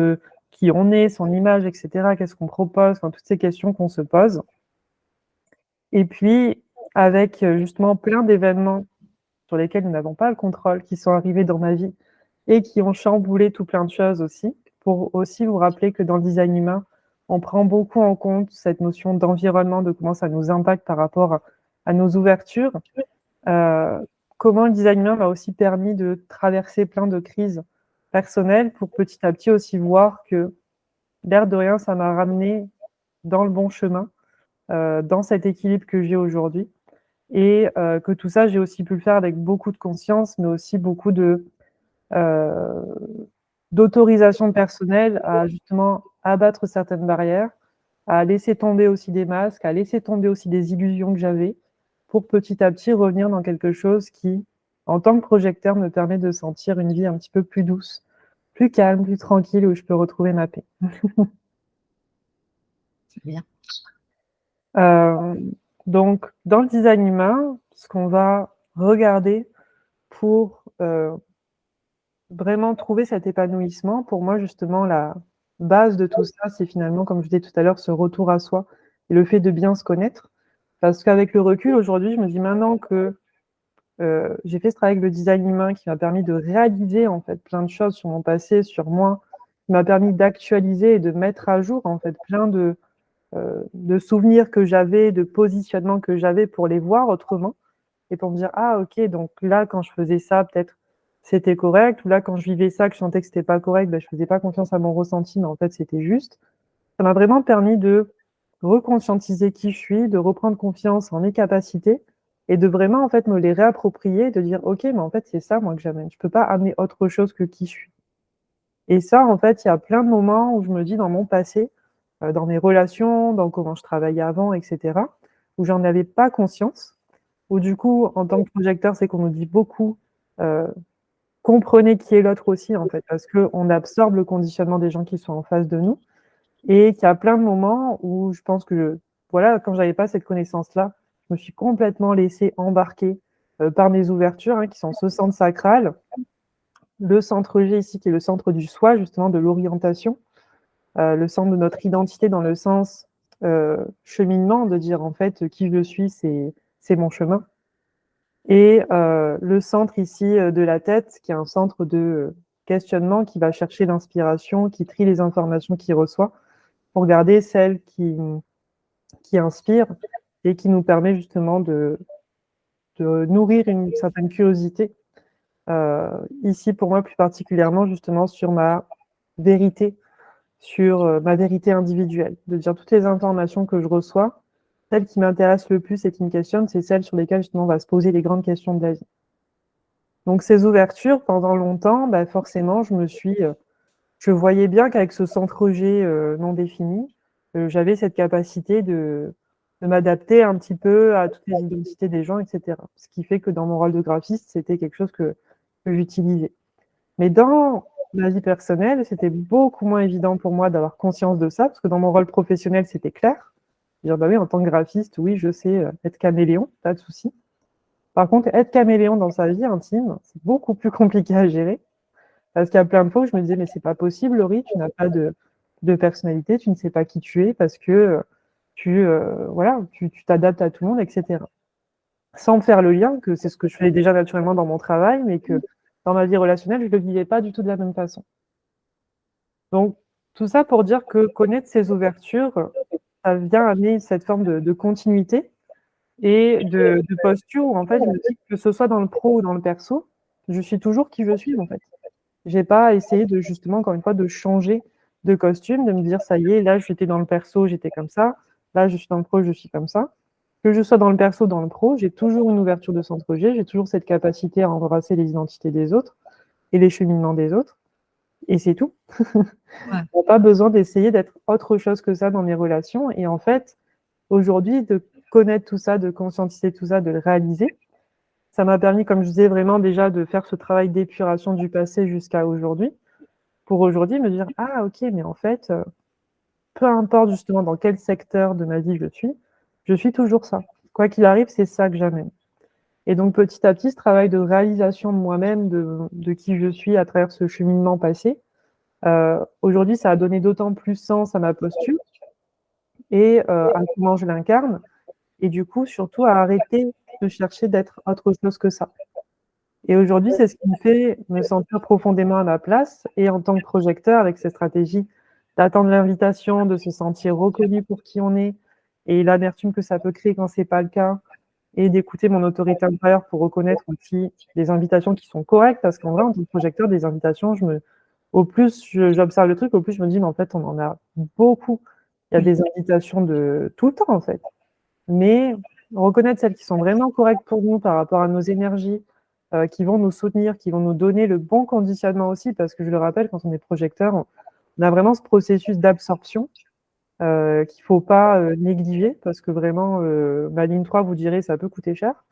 qui on est, son image, etc. Qu'est-ce qu'on propose, enfin, toutes ces questions qu'on se pose. Et puis, avec justement plein d'événements sur lesquels nous n'avons pas le contrôle, qui sont arrivés dans ma vie et qui ont chamboulé tout plein de choses aussi, pour aussi vous rappeler que dans le design humain, on prend beaucoup en compte cette notion d'environnement, de comment ça nous impacte par rapport à nos ouvertures. Comment le design humain m'a aussi permis de traverser plein de crises personnelles pour petit à petit aussi voir que, l'air de rien, ça m'a ramené dans le bon chemin, dans cet équilibre que j'ai aujourd'hui. Et que tout ça, j'ai aussi pu le faire avec beaucoup de conscience, mais aussi beaucoup d'autorisation personnelle à justement abattre certaines barrières, à laisser tomber aussi des masques, à laisser tomber aussi des illusions que j'avais, pour petit à petit revenir dans quelque chose qui en tant que projecteur, me permet de sentir une vie un petit peu plus douce, plus calme, plus tranquille, où je peux retrouver ma paix. C'est bien. Donc, dans le design humain, ce qu'on va regarder pour vraiment trouver cet épanouissement, pour moi, justement, la base de tout ça, c'est finalement, comme je disais tout à l'heure, ce retour à soi et le fait de bien se connaître. Parce qu'avec le recul, aujourd'hui, je me dis maintenant que j'ai fait ce travail avec le design humain qui m'a permis de réaliser en fait plein de choses sur mon passé, sur moi, qui m'a permis d'actualiser et de mettre à jour en fait plein de souvenirs que j'avais, de positionnements que j'avais pour les voir autrement et pour me dire ah ok donc là quand je faisais ça peut-être c'était correct ou là quand je vivais ça que je sentais que c'était pas correct, ben, je faisais pas confiance à mon ressenti mais en fait c'était juste. Ça m'a vraiment permis de reconscientiser qui je suis, de reprendre confiance en mes capacités et de vraiment en fait me les réapproprier, de dire ok mais en fait c'est ça moi que j'amène. Je peux pas amener autre chose que qui je suis. Et ça en fait il y a plein de moments où je me dis dans mon passé, dans mes relations, dans comment je travaillais avant, etc., où j'en avais pas conscience, où du coup en tant que projecteur c'est qu'on nous dit beaucoup comprenez qui est l'autre aussi en fait parce qu'on absorbe le conditionnement des gens qui sont en face de nous. Et qu'il y a plein de moments où je pense que, voilà, quand j'avais pas cette connaissance-là, je me suis complètement laissée embarquer par mes ouvertures, hein, qui sont ce centre sacral, le centre G ici, qui est le centre du soi, justement, de l'orientation, le centre de notre identité dans le sens cheminement, de dire en fait qui je suis, c'est mon chemin. Et le centre ici de la tête, qui est un centre de questionnement qui va chercher l'inspiration, qui trie les informations qu'il reçoit pour garder celles qui inspire et qui nous permet justement de nourrir une certaine curiosité. Ici, pour moi, plus particulièrement, justement, sur ma vérité, sur ma vérité individuelle. De dire toutes les informations que je reçois, celles qui m'intéressent le plus et qui me questionnent, c'est celles sur lesquelles, justement, on va se poser les grandes questions de la vie. Donc, ces ouvertures, pendant longtemps, bah, forcément, je voyais bien qu'avec ce centre G non défini, j'avais cette capacité de m'adapter un petit peu à toutes les identités des gens, etc. Ce qui fait que dans mon rôle de graphiste, c'était quelque chose que j'utilisais. Mais dans ma vie personnelle, c'était beaucoup moins évident pour moi d'avoir conscience de ça, parce que dans mon rôle professionnel, c'était clair. Dire, bah oui, en tant que graphiste, oui, je sais être caméléon, pas de souci. Par contre, être caméléon dans sa vie intime, c'est beaucoup plus compliqué à gérer. Parce qu'il y a plein de fois où je me disais, mais c'est pas possible, Laurie, tu n'as pas de personnalité, tu ne sais pas qui tu es parce que voilà, tu t'adaptes à tout le monde, etc. Sans faire le lien, que c'est ce que je fais déjà naturellement dans mon travail, mais que dans ma vie relationnelle, je ne le vivais pas du tout de la même façon. Donc, tout ça pour dire que connaître ces ouvertures, ça vient amener cette forme de continuité et de posture où, en fait, je me dis que ce soit dans le pro ou dans le perso, je suis toujours qui je suis, en fait. J'ai pas essayé de justement, encore une fois, de changer de costume, de me dire ça y est, là j'étais dans le perso, j'étais comme ça, là je suis dans le pro, je suis comme ça. Que je sois dans le perso, dans le pro, j'ai toujours une ouverture de centre G, j'ai toujours cette capacité à embrasser les identités des autres et les cheminements des autres, et c'est tout. Ouais. On n'a pas besoin d'essayer d'être autre chose que ça dans mes relations, et en fait, aujourd'hui, de connaître tout ça, de conscientiser tout ça, de le réaliser, ça m'a permis, comme je disais, vraiment déjà de faire ce travail d'épuration du passé jusqu'à aujourd'hui, pour aujourd'hui me dire ah ok mais en fait peu importe justement dans quel secteur de ma vie je suis toujours ça. Quoi qu'il arrive, c'est ça que j'amène. Et donc petit à petit, ce travail de réalisation de moi-même, de qui je suis à travers ce cheminement passé, aujourd'hui, ça a donné d'autant plus sens à ma posture et à comment je l'incarne. Et du coup, surtout à arrêter de chercher d'être autre chose que ça. Et aujourd'hui, c'est ce qui me fait me sentir profondément à ma place. Et en tant que projecteur, avec ces stratégies d'attendre l'invitation, de se sentir reconnu pour qui on est, et l'amertume que ça peut créer quand c'est pas le cas, et d'écouter mon autorité intérieure pour reconnaître aussi des invitations qui sont correctes, parce qu'en vrai, en tant que projecteur, des invitations, au plus j'observe le truc, au plus je me dis, mais en fait, on en a beaucoup. Il y a des invitations de tout le temps, en fait. Mais reconnaître celles qui sont vraiment correctes pour nous par rapport à nos énergies, qui vont nous soutenir, qui vont nous donner le bon conditionnement aussi, parce que je le rappelle, quand on est projecteur, on a vraiment ce processus d'absorption qu'il ne faut pas négliger, parce que vraiment, ma ligne 3 vous direz, ça peut coûter cher.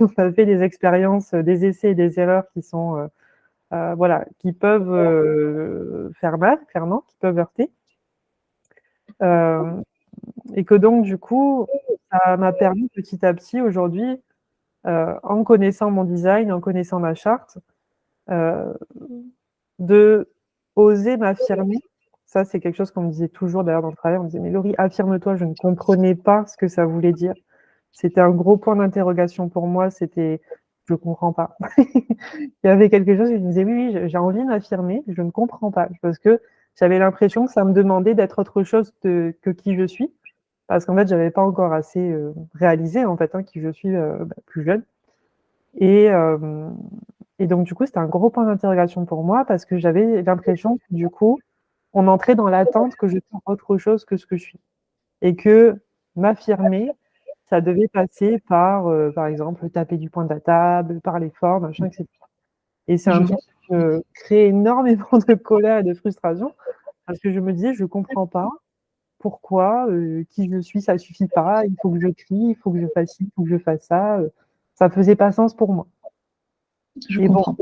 On a fait des expériences, des essais et des erreurs qui sont, voilà, qui peuvent faire mal, clairement, qui peuvent heurter. Et que donc, du coup, ça m'a permis petit à petit aujourd'hui, en connaissant mon design, en connaissant ma charte, de oser m'affirmer. Ça, c'est quelque chose qu'on me disait toujours d'ailleurs dans le travail. On me disait, mais Laurie, affirme-toi. Je ne comprenais pas ce que ça voulait dire. C'était un gros point d'interrogation pour moi. C'était, je ne comprends pas. Il y avait quelque chose où je me disais, oui, oui, j'ai envie de m'affirmer. Je ne comprends pas. Parce que j'avais l'impression que ça me demandait d'être autre chose que qui je suis. Parce qu'en fait, j'avais pas encore assez réalisé en fait qui je suis plus jeune. Et, euh, et donc, du coup, c'était un gros point d'interrogation pour moi parce que j'avais l'impression que, du coup, on entrait dans l'attente que je sois autre chose que ce que je suis. Et que m'affirmer, ça devait passer par exemple, taper du poing de la table, par l'effort, machin, etc. Et c'est Je un vois. truc qui me crée énormément de colère et de frustration parce que je me disais, je comprends pas pourquoi, qui je suis, ça suffit pas, il faut que je crie, il faut que je fasse ci, il faut que je fasse ça. Ça faisait pas sens pour moi. Je Et bon, comprends.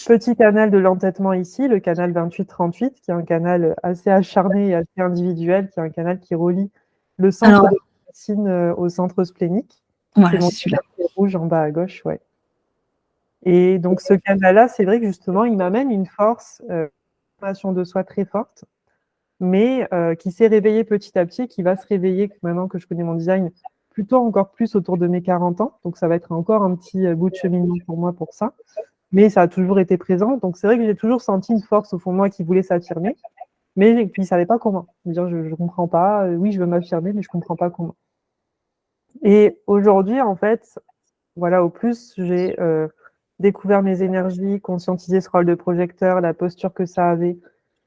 petit canal de l'entêtement ici, le canal 28-38, qui est un canal assez acharné et assez individuel, qui est un canal qui relie le centre Alors, de la racine au centre splénique. C'est voilà, mon c'est celui-là. canal rouge en bas à gauche, ouais. Et donc ce canal-là, c'est vrai que justement, il m'amène une force, formation de soi très forte, mais qui s'est réveillée petit à petit, qui va se réveiller maintenant que je connais mon design, plutôt encore plus autour de mes 40 ans. Donc ça va être encore un petit bout de cheminement pour moi pour ça. Mais ça a toujours été présent. Donc c'est vrai que j'ai toujours senti une force au fond de moi qui voulait s'affirmer, mais puis ne savait pas comment. Dire je ne comprends pas, oui, je veux m'affirmer, mais je ne comprends pas comment. Et aujourd'hui, en fait, voilà, au plus j'ai découvert mes énergies, conscientisé ce rôle de projecteur, la posture que ça avait,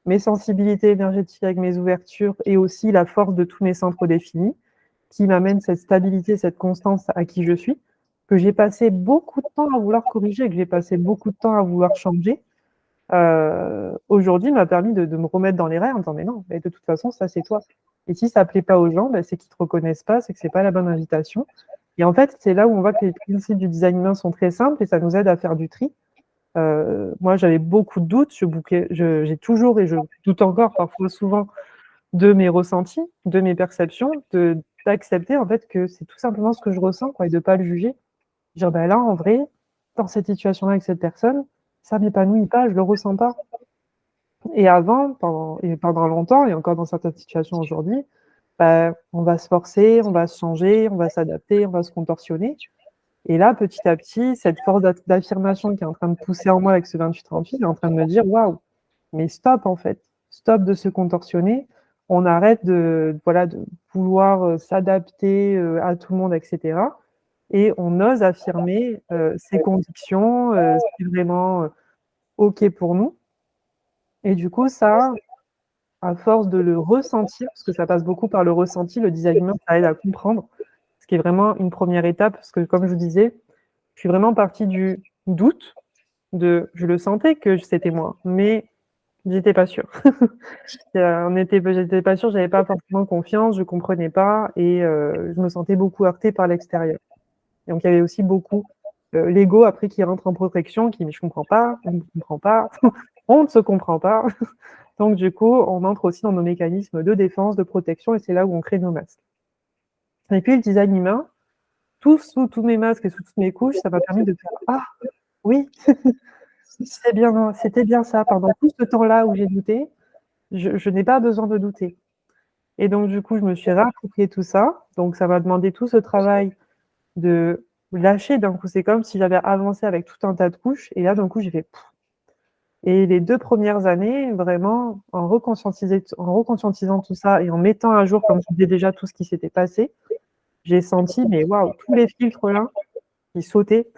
mes sensibilités énergétiques avec mes ouvertures et aussi la force de tous mes centres définis qui m'amène cette stabilité, cette constance à qui je suis, que j'ai passé beaucoup de temps à vouloir corriger, que j'ai passé beaucoup de temps à vouloir changer, aujourd'hui m'a permis de me remettre dans les rails en disant mais non, mais de toute façon, ça c'est toi. Et si ça ne plaît pas aux gens, ben, c'est qu'ils ne te reconnaissent pas, c'est que ce n'est pas la bonne invitation. Et en fait, c'est là où on voit que les principes du design humain sont très simples et ça nous aide à faire du tri. Moi, j'avais beaucoup de doutes, j'ai toujours et je doute encore parfois souvent de mes ressentis, de mes perceptions, d'accepter en fait que c'est tout simplement ce que je ressens quoi, et de ne pas le juger. Dire ben là, en vrai, dans cette situation-là avec cette personne, ça ne m'épanouit pas, je ne le ressens pas. Et avant, pendant longtemps, et encore dans certaines situations aujourd'hui, bah, on va se forcer, on va se changer, on va s'adapter, on va se contorsionner. Et là, petit à petit, cette force d'affirmation qui est en train de pousser en moi avec ce 28-38 est en train de me dire waouh, mais stop en fait, stop de se contorsionner. On arrête voilà, de vouloir s'adapter à tout le monde, etc. Et on ose affirmer ses convictions, ce qui est vraiment OK pour nous. Et du coup, ça, à force de le ressentir, parce que ça passe beaucoup par le ressenti, le design humain, ça aide à comprendre, ce qui est vraiment une première étape, parce que comme je vous disais, je suis vraiment partie du doute, je le sentais que c'était moi, mais j'étais pas sûre. J'étais pas sûre, j'avais pas forcément confiance, je comprenais pas, et je me sentais beaucoup heurtée par l'extérieur. Et donc il y avait aussi beaucoup l'ego après qui rentre en protection, qui dit je comprends pas, on ne comprend pas, on ne se comprend pas. Donc, du coup, on entre aussi dans nos mécanismes de défense, de protection, et c'est là où on crée nos masques. Et puis, le design humain, sous tous mes masques et sous toutes mes couches, ça m'a permis de faire « Ah, oui, c'était bien ça. Pendant tout ce temps-là où j'ai douté, je n'ai pas besoin de douter. » Et donc, du coup, je me suis réapproprié tout ça. Donc, ça m'a demandé tout ce travail de lâcher d'un coup. C'est comme si j'avais avancé avec tout un tas de couches. Et là, d'un coup, j'ai fait Et les 2 premières années, vraiment, en reconscientisant tout ça et en mettant à jour, comme je disais déjà, tout ce qui s'était passé, j'ai senti, mais waouh, tous les filtres là, qui sautaient,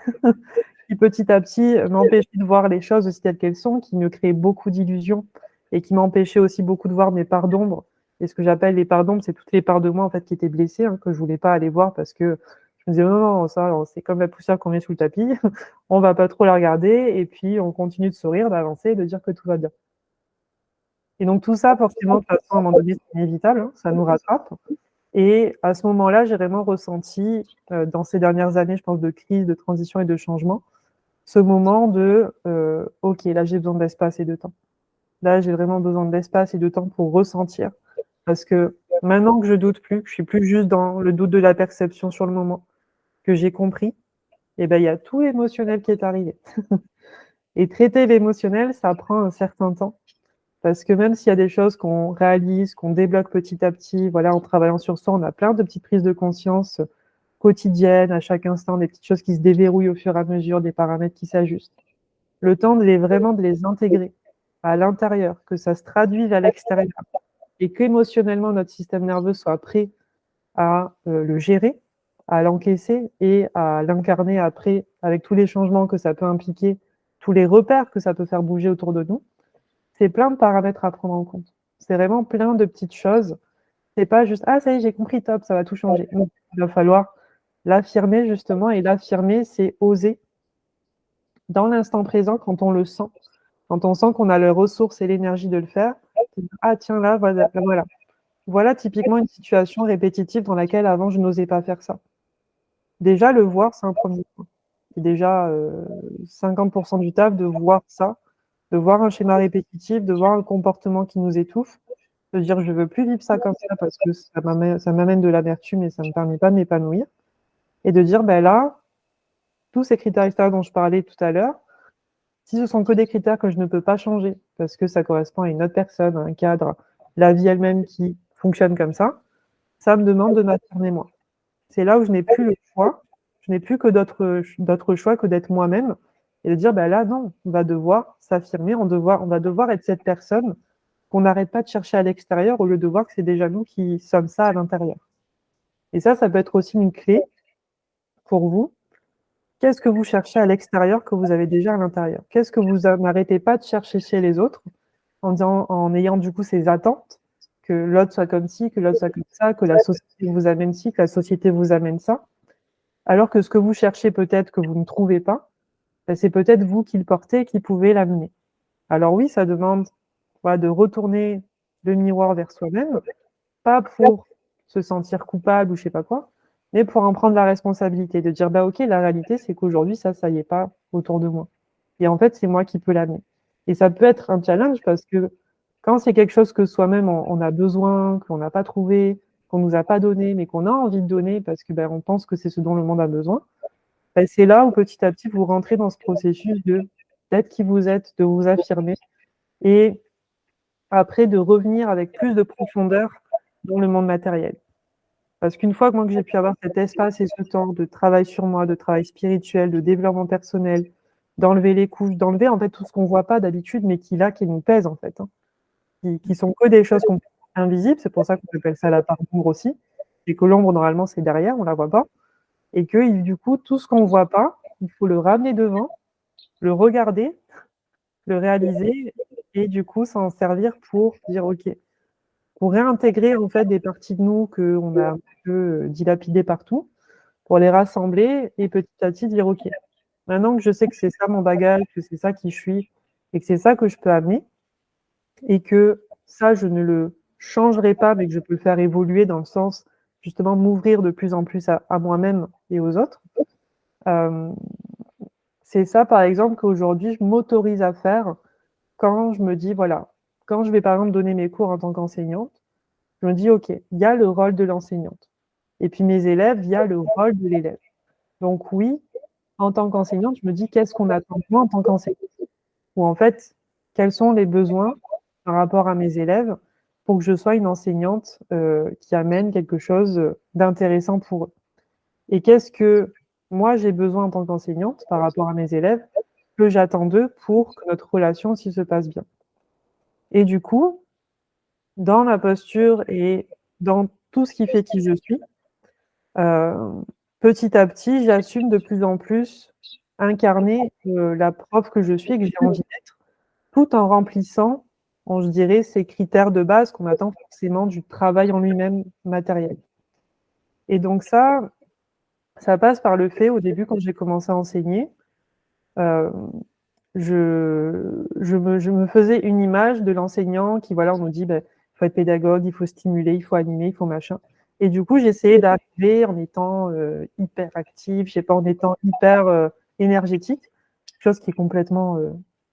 qui petit à petit m'empêchaient de voir les choses aussi telles qu'elles sont, qui me créaient beaucoup d'illusions et qui m'empêchaient aussi beaucoup de voir mes parts d'ombre. Et ce que j'appelle les parts d'ombre, c'est toutes les parts de moi en fait qui étaient blessées, que je voulais pas aller voir parce que je me disais non, non, ça, c'est comme la poussière qu'on met sous le tapis, on va pas trop la regarder et puis on continue de sourire, d'avancer et de dire que tout va bien. Et donc tout ça, forcément, de toute façon, à un moment donné, c'est inévitable, hein, ça nous rattrape. Et à ce moment-là, j'ai vraiment ressenti, dans ces dernières années, je pense, de crise, de transition et de changement, ce moment de OK, là, j'ai besoin d'espace et de temps. Là, j'ai vraiment besoin d'espace et de temps pour ressentir. Parce que maintenant que je doute plus, que je suis plus juste dans le doute de la perception sur le moment, que j'ai compris, et ben, il y a tout l'émotionnel qui est arrivé. Et traiter l'émotionnel, ça prend un certain temps. Parce que même s'il y a des choses qu'on réalise, qu'on débloque petit à petit, voilà, en travaillant sur soi, on a plein de petites prises de conscience quotidiennes, à chaque instant, des petites choses qui se déverrouillent au fur et à mesure, des paramètres qui s'ajustent. Le temps vraiment de les intégrer à l'intérieur, que ça se traduise à l'extérieur et qu'émotionnellement notre système nerveux soit prêt à le gérer, à l'encaisser et à l'incarner après avec tous les changements que ça peut impliquer, tous les repères que ça peut faire bouger autour de nous. C'est plein de paramètres à prendre en compte. C'est vraiment plein de petites choses. C'est pas juste ah ça y est, j'ai compris, top, ça va tout changer. Non, il va falloir l'affirmer justement, et l'affirmer, c'est oser dans l'instant présent quand on le sent, quand on sent qu'on a les ressources et l'énergie de le faire. Ah tiens là, voilà, voilà. Voilà typiquement une situation répétitive dans laquelle avant je n'osais pas faire ça. Déjà le voir, c'est un premier point. C'est déjà 50% du taf de voir ça, de voir un schéma répétitif, de voir un comportement qui nous étouffe, de dire je veux plus vivre ça comme ça parce que ça m'amène de l'amertume et ça me permet pas de m'épanouir. Et de dire ben là, tous ces critères extérieurs dont je parlais tout à l'heure, si ce sont que des critères que je ne peux pas changer parce que ça correspond à une autre personne, à un cadre, la vie elle-même qui fonctionne comme ça me demande de m'affirmer moi. C'est là où je n'ai plus le choix, je n'ai plus que d'autres choix que d'être moi-même et de dire ben là non, on va devoir s'affirmer, on va devoir être cette personne qu'on n'arrête pas de chercher à l'extérieur au lieu de voir que c'est déjà nous qui sommes ça à l'intérieur. Et ça peut être aussi une clé pour vous. Qu'est-ce que vous cherchez à l'extérieur que vous avez déjà à l'intérieur? Qu'est-ce que vous n'arrêtez pas de chercher chez les autres en ayant du coup ces attentes, que l'autre soit comme ci, que l'autre soit comme ça, que la société vous amène ci, que la société vous amène ça, alors que ce que vous cherchez peut-être que vous ne trouvez pas, ben, c'est peut-être vous qui le portez et qui pouvez l'amener. Alors oui, ça demande voilà, de retourner le miroir vers soi-même, pas pour se sentir coupable ou je sais pas quoi, mais pour en prendre la responsabilité, de dire bah ok, la réalité c'est qu'aujourd'hui ça y est pas autour de moi. Et en fait, c'est moi qui peux l'amener. Et ça peut être un challenge parce que quand c'est quelque chose que soi-même on a besoin, qu'on n'a pas trouvé, qu'on nous a pas donné, mais qu'on a envie de donner parce que ben, on pense que c'est ce dont le monde a besoin, ben, c'est là où petit à petit vous rentrez dans ce processus d'être qui vous êtes, de vous affirmer et après de revenir avec plus de profondeur dans le monde matériel. Parce qu'une fois que moi que j'ai pu avoir cet espace et ce temps de travail sur moi, de travail spirituel, de développement personnel, d'enlever les couches, d'enlever en fait tout ce qu'on voit pas d'habitude, mais qui nous pèse en fait, hein, qui sont que des choses qu'on invisibles, c'est pour ça qu'on appelle ça la part d'ombre aussi, et que l'ombre normalement c'est derrière, on la voit pas, et que du coup tout ce qu'on voit pas, il faut le ramener devant, le regarder, le réaliser, et du coup s'en servir pour dire ok, pour réintégrer en fait des parties de nous qu'on a un peu dilapidées partout, pour les rassembler et petit à petit dire ok, maintenant que je sais que c'est ça mon bagage, que c'est ça qui je suis et que c'est ça que je peux amener et que ça je ne le changerai pas mais que je peux le faire évoluer dans le sens justement m'ouvrir de plus en plus à moi-même et aux autres. C'est ça par exemple qu'aujourd'hui je m'autorise à faire quand je me dis voilà, quand je vais par exemple donner mes cours en tant qu'enseignante, je me dis ok, il y a le rôle de l'enseignante et puis mes élèves, il y a le rôle de l'élève. Donc oui, en tant qu'enseignante, je me dis qu'est-ce qu'on attend de moi en tant qu'enseignante? Ou en fait, quels sont les besoins par rapport à mes élèves pour que je sois une enseignante qui amène quelque chose d'intéressant pour eux. Et qu'est-ce que moi j'ai besoin en tant qu'enseignante par rapport à mes élèves que j'attends d'eux pour que notre relation aussi se passe bien. Et du coup, dans ma posture et dans tout ce qui fait qui je suis, petit à petit, j'assume de plus en plus incarner la prof que je suis et que j'ai envie d'être, tout en remplissant, je dirais, ces critères de base qu'on attend forcément du travail en lui-même matériel. Et donc ça passe par le fait, au début, quand j'ai commencé à enseigner, je me faisais une image de l'enseignant qui, voilà, on nous dit, il faut être pédagogue, il faut stimuler, il faut animer, il faut machin. Et du coup, j'essayais d'arriver en étant hyper active, je sais pas, en étant hyper énergétique, chose qui est complètement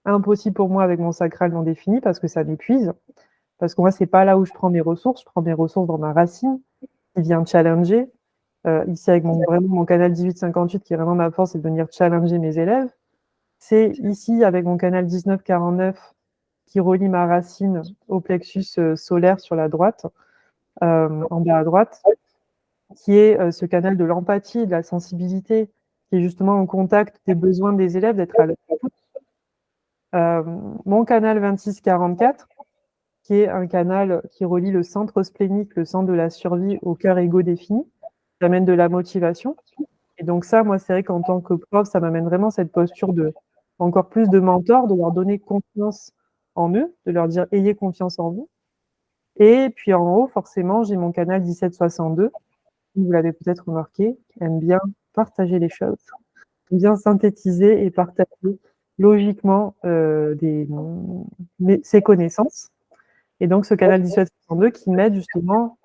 impossible pour moi avec mon sacral non défini parce que ça m'épuise. Parce que moi, c'est pas là où je prends mes ressources. Je prends mes ressources dans ma racine qui vient challenger. Ici, avec vraiment mon canal 1858, qui est vraiment ma force, c'est de venir challenger mes élèves. C'est ici, avec mon canal 1949, qui relie ma racine au plexus solaire sur la droite, en bas à droite, qui est ce canal de l'empathie, de la sensibilité, qui est justement en contact des besoins des élèves, d'être à l'écoute. Mon canal 2644, qui est un canal qui relie le centre splénique, le centre de la survie, au cœur égo défini, qui amène de la motivation. Et donc ça, moi, c'est vrai qu'en tant que prof, ça m'amène vraiment cette posture de encore plus de mentor, de leur donner confiance en eux, de leur dire ayez confiance en vous. Et puis en haut, forcément, j'ai mon canal 1762, vous l'avez peut-être remarqué, qui aime bien partager les choses, bien synthétiser et partager logiquement ses connaissances. Et donc ce canal 1762 qui m'aide justement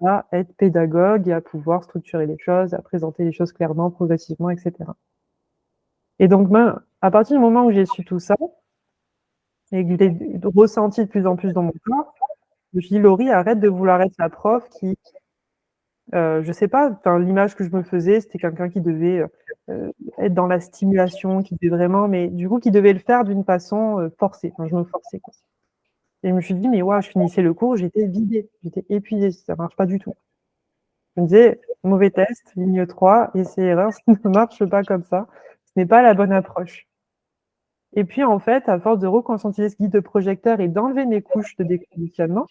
à être pédagogue et à pouvoir structurer les choses, à présenter les choses clairement, progressivement, etc. Et donc, à partir du moment où j'ai su tout ça, et que je l'ai ressenti de plus en plus dans mon corps, je me suis dit, Laurie, arrête de vouloir être la prof qui, je sais pas, l'image que je me faisais, c'était quelqu'un qui devait être dans la stimulation, qui devait vraiment, mais du coup, qui devait le faire d'une façon forcée. Enfin, je me forçais, quoi. Et je me suis dit, mais ouais, je finissais le cours, j'étais vidée, j'étais épuisée, ça marche pas du tout. Je me disais, mauvais test, ligne 3, essai-erreur, ça ne marche pas comme ça. Ce n'est pas la bonne approche. Et puis, en fait, à force de reconscientiser ce guide de projecteur et d'enlever mes couches de déconditionnement,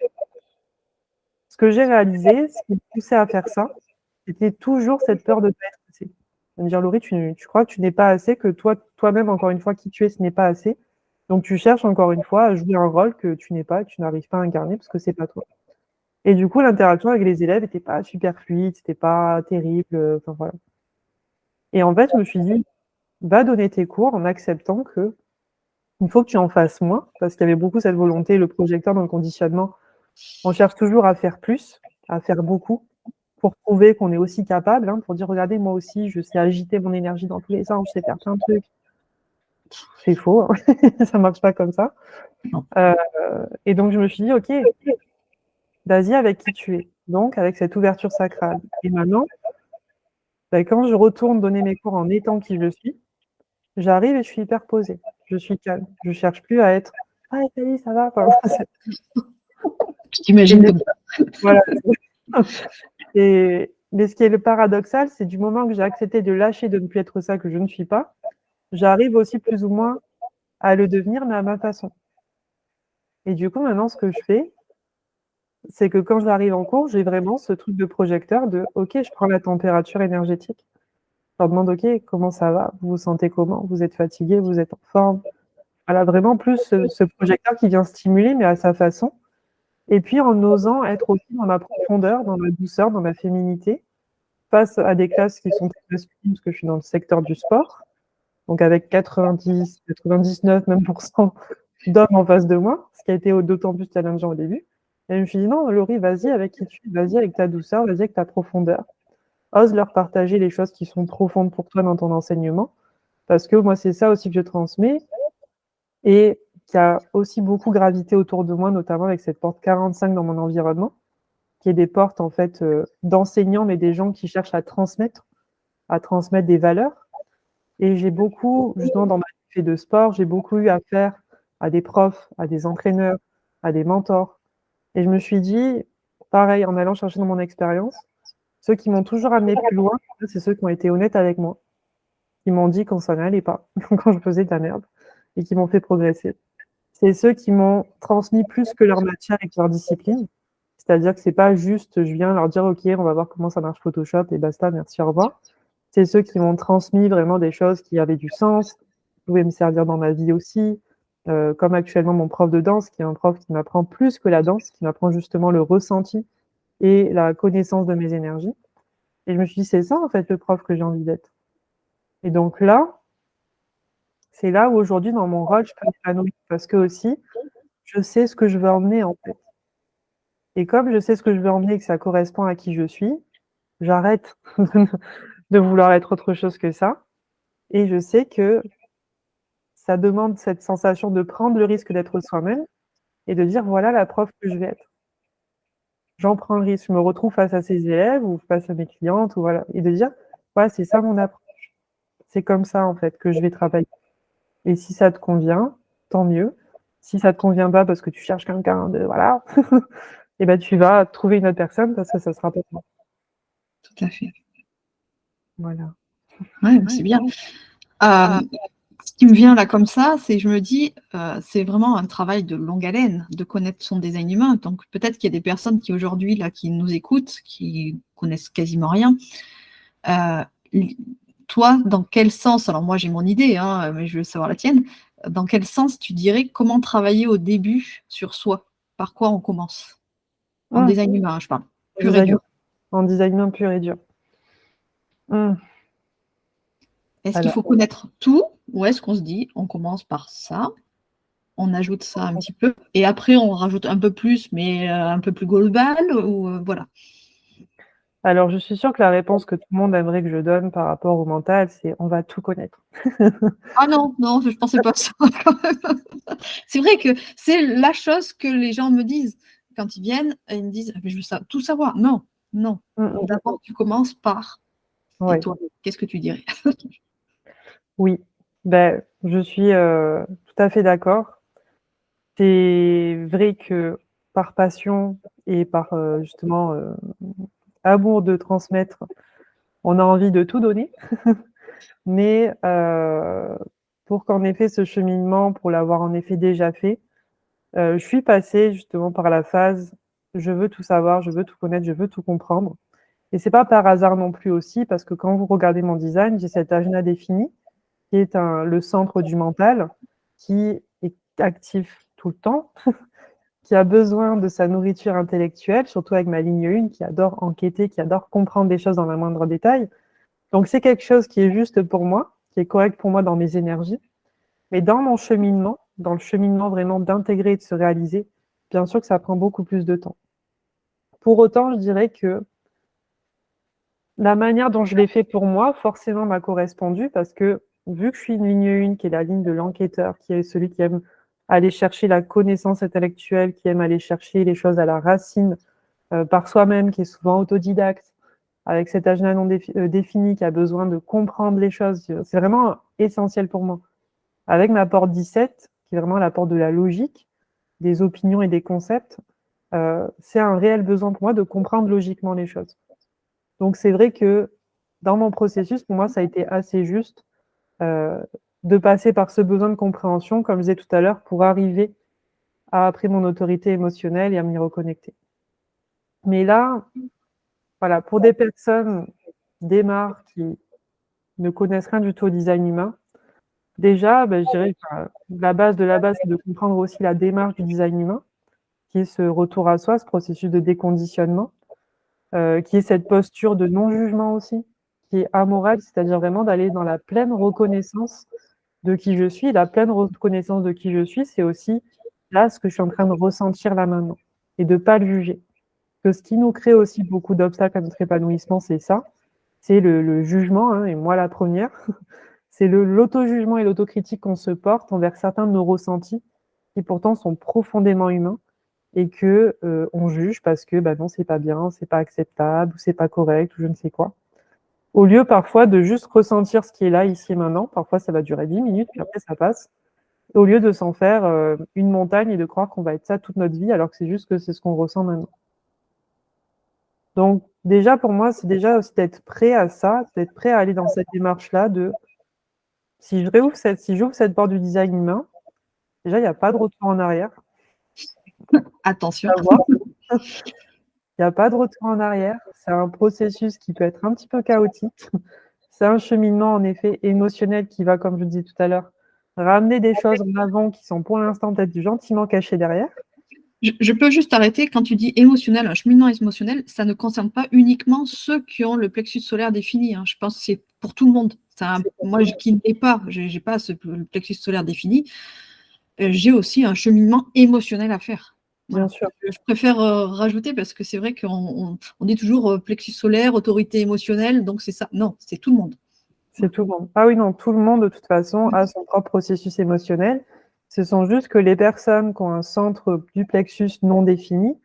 ce que j'ai réalisé, ce qui me poussait à faire ça, c'était toujours cette peur de ne pas être assez. De me dire, Laurie, tu crois que tu n'es pas assez, que toi-même, encore une fois, qui tu es, ce n'est pas assez. Donc, tu cherches encore une fois à jouer un rôle que tu n'es pas, que tu n'arrives pas à incarner parce que c'est pas toi. Et du coup, l'interaction avec les élèves n'était pas super fluide, c'était pas terrible, enfin voilà. Et en fait, je me suis dit, va donner tes cours en acceptant que il faut que tu en fasses moins, parce qu'il y avait beaucoup cette volonté, le projecteur dans le conditionnement. On cherche toujours à faire plus, à faire beaucoup, pour prouver qu'on est aussi capable, hein, pour dire, regardez, moi aussi, je sais agiter mon énergie dans tous les sens, je sais faire plein de trucs. C'est faux, hein. Ça marche pas comme ça. Et donc, je me suis dit, OK, vas-y avec qui tu es. Donc, avec cette ouverture sacrale. Et maintenant, quand je retourne donner mes cours en étant qui je suis, j'arrive et je suis hyper posée. Je suis calme. Je cherche plus à être « Ah, salut, ça va ?» Je t'imagine comme ça. Voilà. Mais ce qui est le paradoxal, c'est du moment que j'ai accepté de lâcher, de ne plus être ça que je ne suis pas, j'arrive aussi plus ou moins à le devenir, mais à ma façon. Et du coup, maintenant, ce que je fais, c'est que quand j'arrive en cours, j'ai vraiment ce truc de projecteur de « Ok, je prends la température énergétique. » Je leur demande « Ok, comment ça va? Vous vous sentez comment? Vous êtes fatigué? Vous êtes en forme? » Voilà, vraiment plus ce projecteur qui vient stimuler, mais à sa façon. Et puis en osant être aussi dans ma profondeur, dans ma douceur, dans ma féminité, face à des classes qui sont très masculines, parce que je suis dans le secteur du sport, donc avec 90, 99 même d'hommes en face de moi, ce qui a été d'autant plus challengeant au début. Et je me suis dit, non, Laurie, vas-y avec qui tu es, vas-y avec ta douceur, vas-y avec ta profondeur. Ose leur partager les choses qui sont profondes pour toi dans ton enseignement, parce que moi, c'est ça aussi que je transmets, et qui a aussi beaucoup gravité autour de moi, notamment avec cette porte 45 dans mon environnement, qui est des portes en fait d'enseignants, mais des gens qui cherchent à transmettre des valeurs. Et j'ai beaucoup, justement dans ma vie de sport, j'ai beaucoup eu affaire à des profs, à des entraîneurs, à des mentors. Et je me suis dit, pareil, en allant chercher dans mon expérience, ceux qui m'ont toujours amené plus loin, c'est ceux qui ont été honnêtes avec moi, qui m'ont dit quand ça n'allait pas, quand je faisais de la merde, et qui m'ont fait progresser. C'est ceux qui m'ont transmis plus que leur matière et que leur discipline. C'est-à-dire que c'est pas juste, je viens leur dire, OK, on va voir comment ça marche Photoshop et basta, merci, au revoir. C'est ceux qui m'ont transmis vraiment des choses qui avaient du sens, qui pouvaient me servir dans ma vie aussi. Comme actuellement mon prof de danse, qui est un prof qui m'apprend plus que la danse, qui m'apprend justement le ressenti et la connaissance de mes énergies. Et je me suis dit, c'est ça en fait le prof que j'ai envie d'être. Et donc là, C'est là où aujourd'hui, dans mon rôle, je peux m'épanouir parce que aussi, je sais ce que je veux emmener en fait. Et comme je sais ce que je veux emmener et que ça correspond à qui je suis, j'arrête de vouloir être autre chose que ça. Et je sais que ça demande cette sensation de prendre le risque d'être soi-même et de dire voilà la prof que je vais être. J'en prends le risque, je me retrouve face à ces élèves ou face à mes clientes ou voilà, et de dire voilà, c'est ça mon approche. C'est comme ça en fait que je vais travailler. Et si ça te convient, tant mieux. Si ça te convient pas parce que tu cherches quelqu'un de voilà, et ben tu vas trouver une autre personne parce que ça sera pas toi. Tout à fait. Voilà. Ouais, c'est bien. Ce qui me vient là comme ça, c'est je me dis, c'est vraiment un travail de longue haleine de connaître son design humain. Donc peut-être qu'il y a des personnes qui aujourd'hui là qui nous écoutent, qui connaissent quasiment rien. Euh, Toi, dans quel sens, alors moi j'ai mon idée, hein, mais je veux savoir la tienne, dans quel sens tu dirais comment travailler au début sur soi? Par quoi on commence? En Mmh. design humain, je parle, En pur et design, dur. en design pur et dur. Mmh. Est-ce qu'il Alors, faut connaître tout ou est-ce qu'on se dit on commence par ça, on ajoute ça un petit peu et après on rajoute un peu plus, mais un peu plus global ou voilà. alors, je suis sûre que la réponse que tout le monde aimerait que je donne par rapport au mental, c'est on va tout connaître. Ah non, non, je pensais pas ça quand même. C'est vrai que c'est la chose que les gens me disent quand ils viennent, et ils me disent mais je veux tout savoir. Non, non. Mmh, mmh. D'abord, tu commences par. Et Ouais. toi, qu'est-ce que tu dirais? Oui, ben, je suis tout à fait d'accord. C'est vrai que par passion et par justement amour de transmettre, on a envie de tout donner. Mais pour qu'en effet ce cheminement, pour l'avoir en effet déjà fait, je suis passée justement par la phase je veux tout savoir, je veux tout connaître, je veux tout comprendre. Et c'est pas par hasard non plus aussi, parce que quand vous regardez mon design, j'ai cet ajna défini, qui est le centre du mental, qui est actif tout le temps, qui a besoin de sa nourriture intellectuelle, surtout avec ma ligne 1, qui adore enquêter, qui adore comprendre des choses dans le moindre détail. Donc c'est quelque chose qui est juste pour moi, qui est correct pour moi dans mes énergies. Mais dans mon cheminement, dans le cheminement vraiment d'intégrer et de se réaliser, bien sûr que ça prend beaucoup plus de temps. Pour autant, je dirais que la manière dont je l'ai fait pour moi, forcément m'a correspondu parce que vu que je suis une ligne 1, qui est la ligne de l'enquêteur, qui est celui qui aime aller chercher la connaissance intellectuelle, qui aime aller chercher les choses à la racine par soi-même, qui est souvent autodidacte, avec cet agenda non défini, qui a besoin de comprendre les choses, c'est vraiment essentiel pour moi. Avec ma porte 17, qui est vraiment la porte de la logique, des opinions et des concepts, c'est un réel besoin pour moi de comprendre logiquement les choses. Donc c'est vrai que dans mon processus, pour moi, ça a été assez juste de passer par ce besoin de compréhension, comme je disais tout à l'heure, pour arriver à après mon autorité émotionnelle et à m'y reconnecter. Mais là, voilà, pour des personnes qui démarrent, qui ne connaissent rien du tout au design humain, déjà, ben, je dirais que la base de la base, c'est de comprendre aussi la démarche du design humain, qui est ce retour à soi, ce processus de déconditionnement, qui est cette posture de non-jugement aussi, qui est amorale, c'est-à-dire vraiment d'aller dans la pleine reconnaissance de qui je suis. La pleine reconnaissance de qui je suis, c'est aussi là ce que je suis en train de ressentir là maintenant et de ne pas le juger. Que ce qui nous crée aussi beaucoup d'obstacles à notre épanouissement, c'est ça, c'est le jugement, hein, et moi la première, c'est l'auto-jugement et l'autocritique qu'on se porte envers certains de nos ressentis qui pourtant sont profondément humains et que on juge parce que bah non, c'est pas bien, c'est pas acceptable, ou c'est pas correct, ou je ne sais quoi. Au lieu parfois de juste ressentir ce qui est là, ici et maintenant, parfois ça va durer 10 minutes, puis après ça passe, au lieu de s'en faire une montagne et de croire qu'on va être ça toute notre vie, alors que c'est juste que c'est ce qu'on ressent maintenant. Donc déjà pour moi, c'est déjà aussi d'être prêt à ça, d'être prêt à aller dans cette démarche-là de si j'ouvre cette porte du design humain, déjà il n'y a pas de retour en arrière. Attention. Il n'y a pas de retour en arrière. C'est un processus qui peut être un petit peu chaotique. C'est un cheminement, en effet, émotionnel qui va, comme je le disais tout à l'heure, ramener des choses en avant qui sont pour l'instant peut-être gentiment cachées derrière. Je peux juste arrêter quand tu dis émotionnel, un cheminement émotionnel, ça ne concerne pas uniquement ceux qui ont le plexus solaire défini, hein. Je pense que c'est pour tout le monde. Moi, qui n'ai pas, j'ai pas le plexus solaire défini, j'ai aussi un cheminement émotionnel à faire. Bien sûr. Je préfère rajouter parce que c'est vrai qu'on dit toujours plexus solaire, autorité émotionnelle, donc c'est ça. Non, c'est tout le monde. C'est tout le monde. Ah oui, non, tout le monde, de toute façon, a son propre processus émotionnel. Ce sont juste que les personnes qui ont un centre du plexus non défini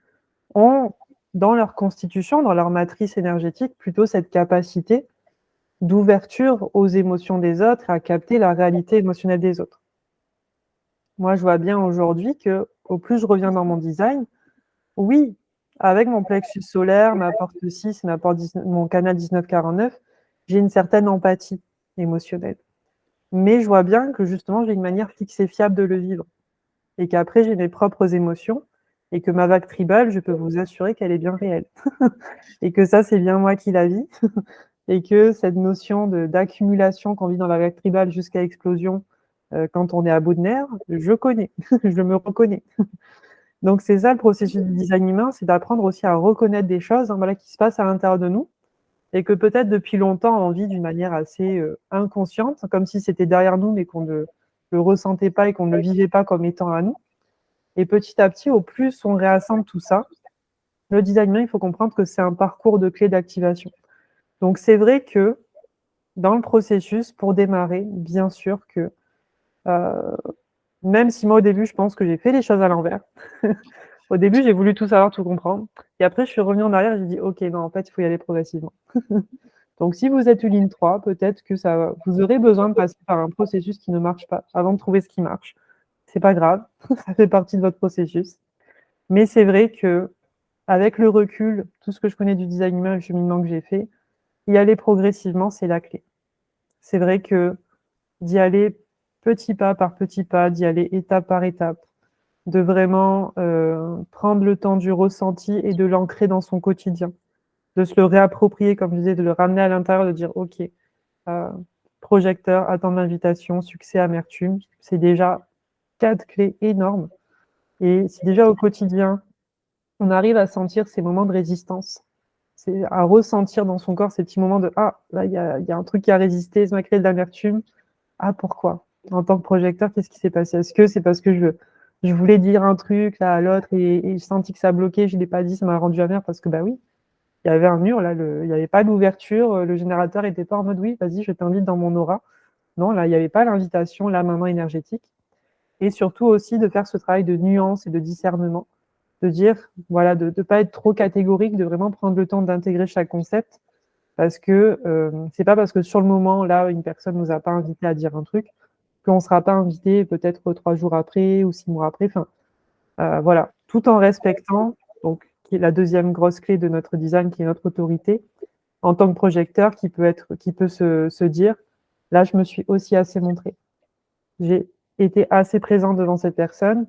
ont, dans leur constitution, dans leur matrice énergétique, plutôt cette capacité d'ouverture aux émotions des autres et à capter la réalité émotionnelle des autres. Moi, je vois bien aujourd'hui que, au plus je reviens dans mon design, oui, avec mon plexus solaire, ma porte 6, mon canal 1949, j'ai une certaine empathie émotionnelle. Mais je vois bien que justement, j'ai une manière fixe et fiable de le vivre. Et qu'après, j'ai mes propres émotions. Et que ma vague tribale, je peux vous assurer qu'elle est bien réelle. Et que ça, c'est bien moi qui la vis. Et que cette notion d'accumulation qu'on vit dans la vague tribale jusqu'à explosion, quand on est à bout de nerfs, je connais. Je me reconnais. Donc, c'est ça le processus du design humain, c'est d'apprendre aussi à reconnaître des choses voilà, qui se passent à l'intérieur de nous et que peut-être depuis longtemps on vit d'une manière assez inconsciente, comme si c'était derrière nous mais qu'on ne le ressentait pas et qu'on ne le vivait pas comme étant à nous. Et petit à petit, au plus on réassemble tout ça, le design humain, il faut comprendre que c'est un parcours de clés d'activation. Donc c'est vrai que dans le processus, pour démarrer, bien sûr que même si moi au début je pense que j'ai fait les choses à l'envers, au début j'ai voulu tout savoir, tout comprendre, et après je suis revenue en arrière et j'ai dit ok, non, en fait il faut y aller progressivement. Donc, si vous êtes une ligne 3, peut-être que vous aurez besoin de passer par un processus qui ne marche pas avant de trouver ce qui marche. C'est pas grave, ça fait partie de votre processus. Mais c'est vrai que, avec le recul, tout ce que je connais du design humain et le cheminement que j'ai fait, y aller progressivement, c'est la clé. C'est vrai que d'y aller petit pas par petit pas, d'y aller étape par étape, de vraiment prendre le temps du ressenti et de l'ancrer dans son quotidien, de se le réapproprier, comme je disais, de le ramener à l'intérieur, de dire ok, projecteur, attendre l'invitation, succès, amertume, c'est déjà 4 clés énormes. Et si déjà au quotidien, on arrive à sentir ces moments de résistance, c'est à ressentir dans son corps ces petits moments de ah, là, il y a un truc qui a résisté, ça m'a créé de l'amertume. Ah, pourquoi? En tant que projecteur, qu'est-ce qui s'est passé? Est-ce que c'est parce que je voulais dire un truc là à l'autre et je sentis que ça bloquait, je ne l'ai pas dit, ça m'a rendu amer parce que bah oui, il y avait un mur, là, il n'y avait pas d'ouverture, le générateur n'était pas en mode oui, vas-y, je t'invite dans mon aura. Non, là, il n'y avait pas l'invitation, là, maintenant, énergétique. Et surtout aussi de faire ce travail de nuance et de discernement, de dire, voilà, de ne pas être trop catégorique, de vraiment prendre le temps d'intégrer chaque concept, parce que c'est pas parce que sur le moment, là, une personne ne nous a pas invité à dire un truc, qu'on ne sera pas invité peut-être 3 jours après ou 6 mois après. Enfin, voilà, tout en respectant, donc, qui est la deuxième grosse clé de notre design, qui est notre autorité, en tant que projecteur, qui peut se dire, là, je me suis aussi assez montré. J'ai été assez présent devant cette personne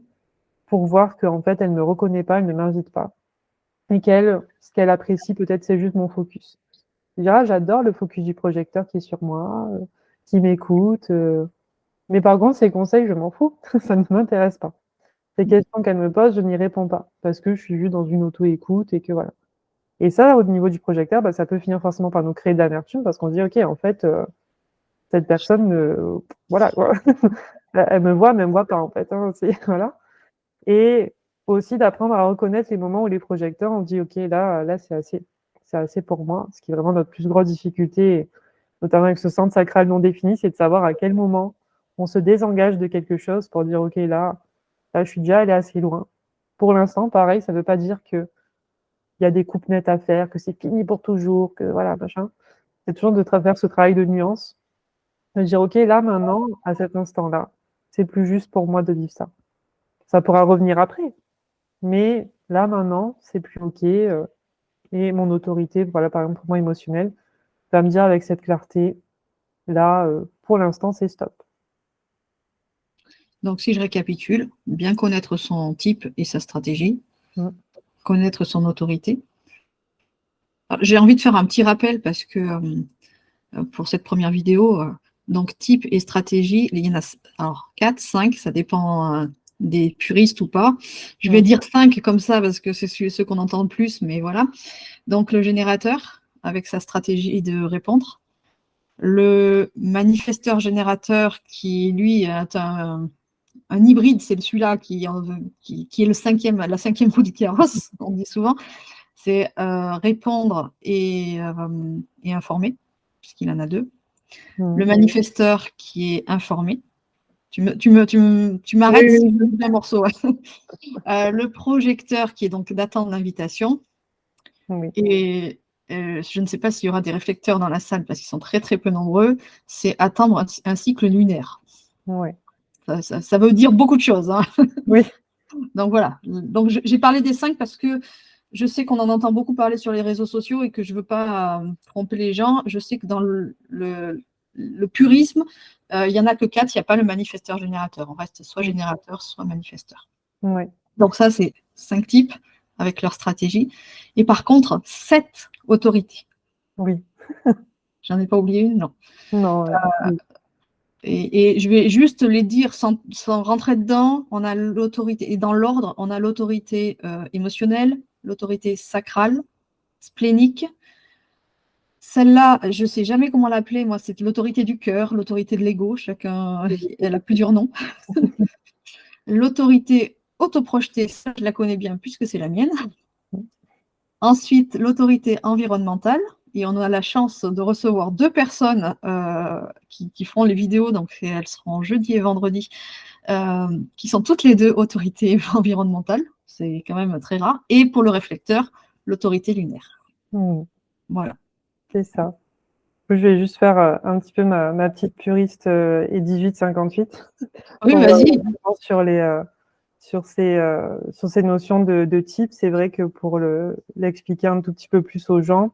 pour voir qu'en fait, elle ne me reconnaît pas, elle ne m'invite pas. Et ce qu'elle apprécie, peut-être, c'est juste mon focus. Je dirais, ah, j'adore le focus du projecteur qui est sur moi, qui m'écoute. Mais par contre, ses conseils, je m'en fous. Ça ne m'intéresse pas. Les questions qu'elle me pose, je n'y réponds pas parce que je suis juste dans une auto-écoute et que voilà. Et ça, au niveau du projecteur, bah, ça peut finir forcément par nous créer de l'amertume parce qu'on se dit, ok, en fait, cette personne, voilà, quoi. Elle me voit, mais elle me voit pas, en fait. Hein, voilà. Et aussi d'apprendre à reconnaître les moments où les projecteurs, on dit, ok, là, c'est assez pour moi. Ce qui est vraiment notre plus grosse difficulté, notamment avec ce centre sacral non défini, c'est de savoir à quel moment on se désengage de quelque chose pour dire, ok, là, je suis déjà allé assez loin. Pour l'instant, pareil, ça ne veut pas dire qu'il y a des coupes nettes à faire, que c'est fini pour toujours, que voilà, machin. C'est toujours de faire ce travail de nuance, de dire, ok, là, maintenant, à cet instant-là, c'est plus juste pour moi de vivre ça. Ça pourra revenir après, mais là, maintenant, c'est plus ok. Et mon autorité, voilà, par exemple, pour moi, émotionnelle, va me dire avec cette clarté, là, pour l'instant, c'est stop. Donc, si je récapitule, bien connaître son type et sa stratégie, connaître son autorité. J'ai envie de faire un petit rappel parce que pour cette première vidéo, donc type et stratégie, il y en a alors 4, 5, ça dépend des puristes ou pas. Je vais dire 5 comme ça parce que c'est ceux qu'on entend le plus, mais voilà. Donc le générateur, avec sa stratégie de répondre. Le manifesteur générateur qui, lui, est un hybride, c'est celui-là qui est la cinquième roue du carrosse, on dit souvent, c'est répondre et informer, puisqu'il en a deux. Le manifesteur qui est informé. Tu m'arrêtes Oui, si oui. je dis un morceau. Le projecteur qui est donc d'attendre l'invitation. Oui. Et je ne sais pas s'il y aura des réflecteurs dans la salle parce qu'ils sont très très peu nombreux. C'est attendre un cycle lunaire. Oui. Ça veut dire beaucoup de choses, hein. Oui. Donc voilà. Donc j'ai parlé des 5 parce que je sais qu'on en entend beaucoup parler sur les réseaux sociaux et que je ne veux pas tromper les gens. Je sais que dans le purisme, il n'y en a que 4, il n'y a pas le manifesteur générateur. On reste soit générateur, soit manifesteur. Oui. Donc ça, c'est 5 types avec leur stratégie. Et par contre, 7 autorités. Oui. J'en ai pas oublié une, non. Non. Oui. Et je vais juste les dire sans rentrer dedans. On a l'autorité, et dans l'ordre, on a l'autorité émotionnelle, l'autorité sacrale, splénique. Celle-là, je ne sais jamais comment l'appeler, moi, c'est l'autorité du cœur, l'autorité de l'ego, chacun, elle a plusieurs noms. L'autorité autoprojetée, ça, je la connais bien puisque c'est la mienne. Ensuite, l'autorité environnementale. Et on a la chance de recevoir 2 personnes qui feront les vidéos, donc elles seront jeudi et vendredi, qui sont toutes les 2 autorités environnementales. C'est quand même très rare. Et pour le réflecteur, l'autorité lunaire. Voilà. C'est ça. Je vais juste faire un petit peu ma petite puriste et 1858 Oui, vas-y. sur ces notions de type. C'est vrai que pour l'expliquer un tout petit peu plus aux gens,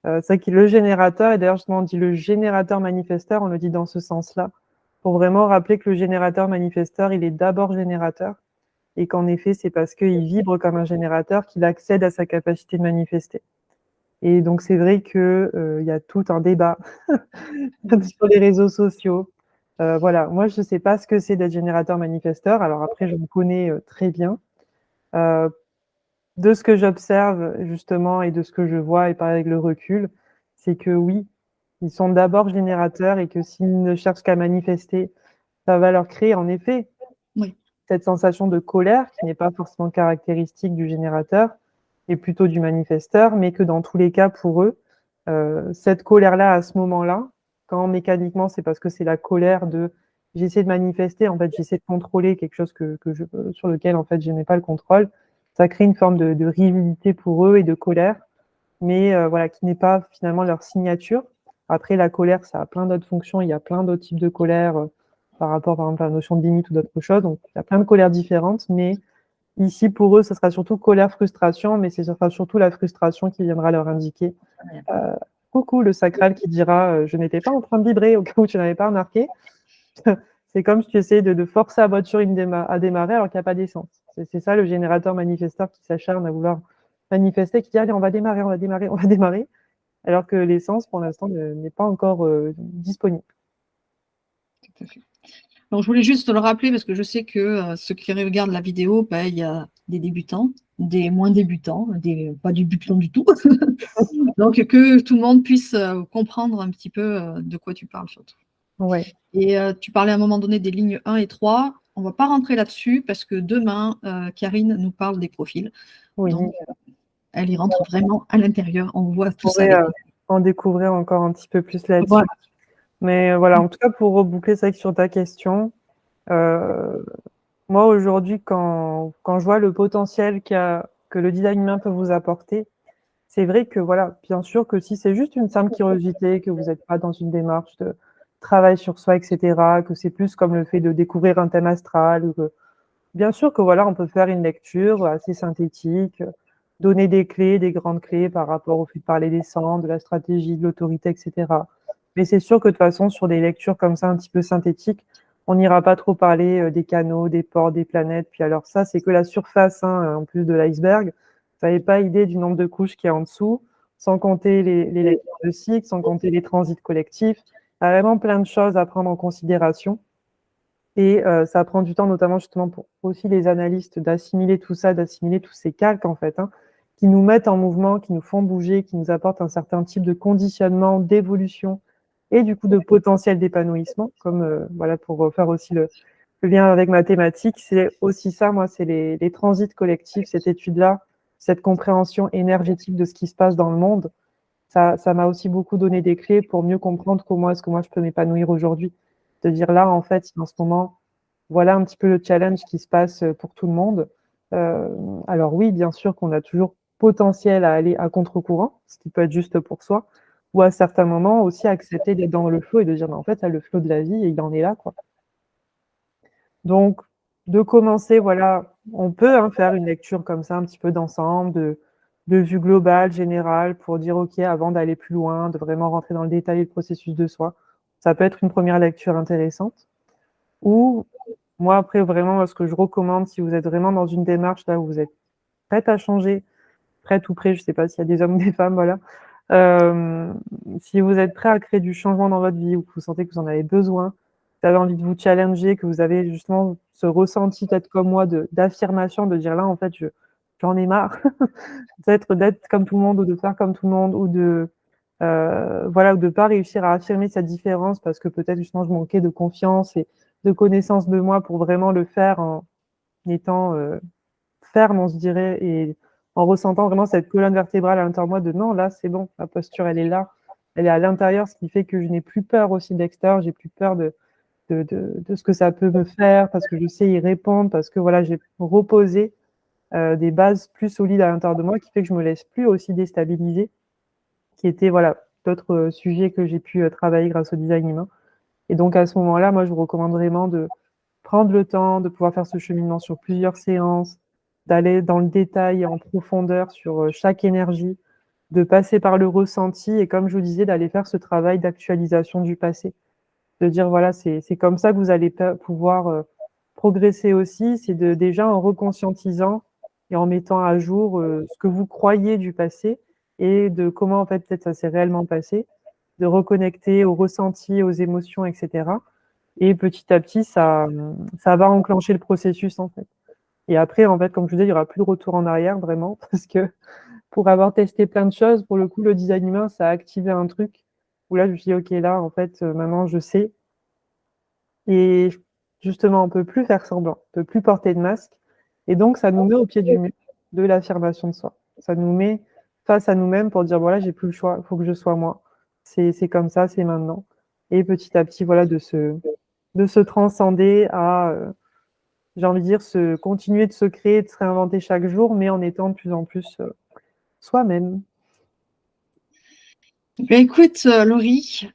c'est vrai que le générateur, et d'ailleurs justement on dit le générateur manifesteur, on le dit dans ce sens-là, pour vraiment rappeler que le générateur manifesteur, il est d'abord générateur, et qu'en effet c'est parce qu'il vibre comme un générateur qu'il accède à sa capacité de manifester. Et donc c'est vrai que y a tout un débat sur les réseaux sociaux. Voilà, moi je ne sais pas ce que c'est d'être générateur manifesteur, alors après je me connais très bien. De ce que j'observe justement et de ce que je vois et pas avec le recul, c'est que oui, ils sont d'abord générateurs et que s'ils ne cherchent qu'à manifester, ça va leur créer en effet cette sensation de colère qui n'est pas forcément caractéristique du générateur et plutôt du manifesteur, mais que dans tous les cas pour eux, cette colère-là à ce moment-là, quand mécaniquement c'est parce que c'est la colère de j'essaie de manifester, en fait j'essaie de contrôler quelque chose sur lequel en fait je n'ai pas le contrôle, ça crée une forme de rivalité pour eux et de colère, mais voilà, qui n'est pas finalement leur signature. Après, la colère, ça a plein d'autres fonctions, il y a plein d'autres types de colère par rapport, par exemple, à la notion de limite ou d'autres choses. Donc, il y a plein de colères différentes, mais ici, pour eux, ce sera surtout colère, frustration, mais ce sera surtout la frustration qui viendra leur indiquer. Coucou, le sacral qui dira je n'étais pas en train de vibrer au cas où tu n'avais pas remarqué. C'est comme si tu essayes de forcer la voiture à démarrer alors qu'il n'y a pas d'essence. C'est ça le générateur manifesteur qui s'acharne à vouloir manifester, qui dit allez, on va démarrer, on va démarrer, on va démarrer, alors que l'essence, pour l'instant, n'est pas encore disponible. Tout à fait. Donc, je voulais juste le rappeler parce que je sais que ceux qui regardent la vidéo, ben, il y a des débutants, des moins débutants, des pas débutants du tout. Donc, que tout le monde puisse comprendre un petit peu de quoi tu parles surtout. Ouais. Et tu parlais à un moment donné des lignes 1 et 3. On ne va pas rentrer là-dessus parce que demain, Karine nous parle des profils. Oui. Donc, elle y rentre vraiment à l'intérieur. On voit tout ça. En découvrir encore un petit peu plus là-dessus. Voilà. Mais voilà, en tout cas, pour reboucler ça sur ta question, moi aujourd'hui, quand je vois le potentiel que le design humain peut vous apporter, c'est vrai que voilà, bien sûr que si c'est juste une simple curiosité, que vous n'êtes pas dans une démarche de travail sur soi, etc., que c'est plus comme le fait de découvrir un thème astral, ou que, bien sûr que voilà, on peut faire une lecture assez synthétique, donner des clés, des grandes clés par rapport au fait de parler des sens, de la stratégie, de l'autorité, etc. Mais c'est sûr que de toute façon, sur des lectures comme ça, un petit peu synthétiques, on n'ira pas trop parler des canaux, des ports, des planètes. Puis alors ça, c'est que la surface, hein, en plus de l'iceberg. Vous n'avez pas idée du nombre de couches qu'il y a en dessous, sans compter les lectures de cycles, sans compter les transits collectifs. Il y a vraiment plein de choses à prendre en considération. Et ça prend du temps, notamment justement pour aussi les analystes, d'assimiler tout ça, d'assimiler tous ces calques, en fait, hein, qui nous mettent en mouvement, qui nous font bouger, qui nous apportent un certain type de conditionnement, d'évolution, et du coup de potentiel d'épanouissement, comme voilà, pour faire aussi le lien avec ma thématique, c'est aussi ça, moi, c'est les transits collectifs, cette étude-là, cette compréhension énergétique de ce qui se passe dans le monde. Ça m'a aussi beaucoup donné des clés pour mieux comprendre comment est-ce que moi je peux m'épanouir aujourd'hui. De dire là, en fait, en ce moment, voilà un petit peu le challenge qui se passe pour tout le monde. Euh, alors oui, bien sûr qu'on a toujours potentiel à aller à contre-courant, ce qui peut être juste pour soi, ou à certains moments aussi accepter d'être dans le flow et de dire, mais en fait, là, le flow de la vie, il en est là, quoi. Donc, de commencer, voilà, on peut faire une lecture comme ça, un petit peu d'ensemble, de vue globale, générale, pour dire, OK, avant d'aller plus loin, de vraiment rentrer dans le détail et le processus de soi. Ça peut être une première lecture intéressante. Ou, moi, après, vraiment, ce que je recommande, si vous êtes vraiment dans une démarche là où vous êtes prête à changer, prête ou prêt, je ne sais pas s'il y a des hommes ou des femmes, voilà. Euh, si vous êtes prêt à créer du changement dans votre vie ou que vous sentez que vous en avez besoin, vous avez envie de vous challenger, que vous avez justement ce ressenti, peut-être comme moi, d'affirmation, de dire là, en fait, j'en ai marre, peut-être d'être comme tout le monde ou de faire comme tout le monde ou voilà, ou de pas réussir à affirmer cette différence parce que peut-être justement je manquais de confiance et de connaissance de moi pour vraiment le faire en étant ferme, on se dirait, et en ressentant vraiment cette colonne vertébrale à l'intérieur de moi de non, là, c'est bon, la posture, elle est là, elle est à l'intérieur, ce qui fait que je n'ai plus peur aussi de l'extérieur, j'ai plus peur de ce que ça peut me faire, parce que je sais y répondre, parce que voilà, j'ai reposé des bases plus solides à l'intérieur de moi, qui fait que je me laisse plus aussi déstabiliser, qui étaient voilà, d'autres sujets que j'ai pu travailler grâce au design humain. Et donc à ce moment-là, moi, je vous recommande vraiment de prendre le temps, de pouvoir faire ce cheminement sur plusieurs séances, d'aller dans le détail et en profondeur sur chaque énergie, de passer par le ressenti et comme je vous disais, d'aller faire ce travail d'actualisation du passé. De dire, voilà, c'est comme ça que vous allez pouvoir progresser aussi, c'est de déjà en reconscientisant et en mettant à jour ce que vous croyez du passé et de comment en fait peut-être ça s'est réellement passé, de reconnecter au ressenti, aux émotions, etc. Et petit à petit, ça va enclencher le processus, en fait. Et après, en fait, comme je vous disais, il n'y aura plus de retour en arrière, vraiment, parce que pour avoir testé plein de choses, pour le coup, le design humain, ça a activé un truc où là, je me suis dit, OK, là, en fait, maintenant, je sais. Et justement, on ne peut plus faire semblant, on ne peut plus porter de masque. Et donc, ça nous met au pied du mur de l'affirmation de soi. Ça nous met face à nous-mêmes pour dire, voilà, j'ai plus le choix, il faut que je sois moi. C'est comme ça, c'est maintenant. Et petit à petit, voilà, de se transcender à, j'ai envie de dire, continuer de se créer, de se réinventer chaque jour, mais en étant de plus en plus soi-même. Ben, écoute, Laurie,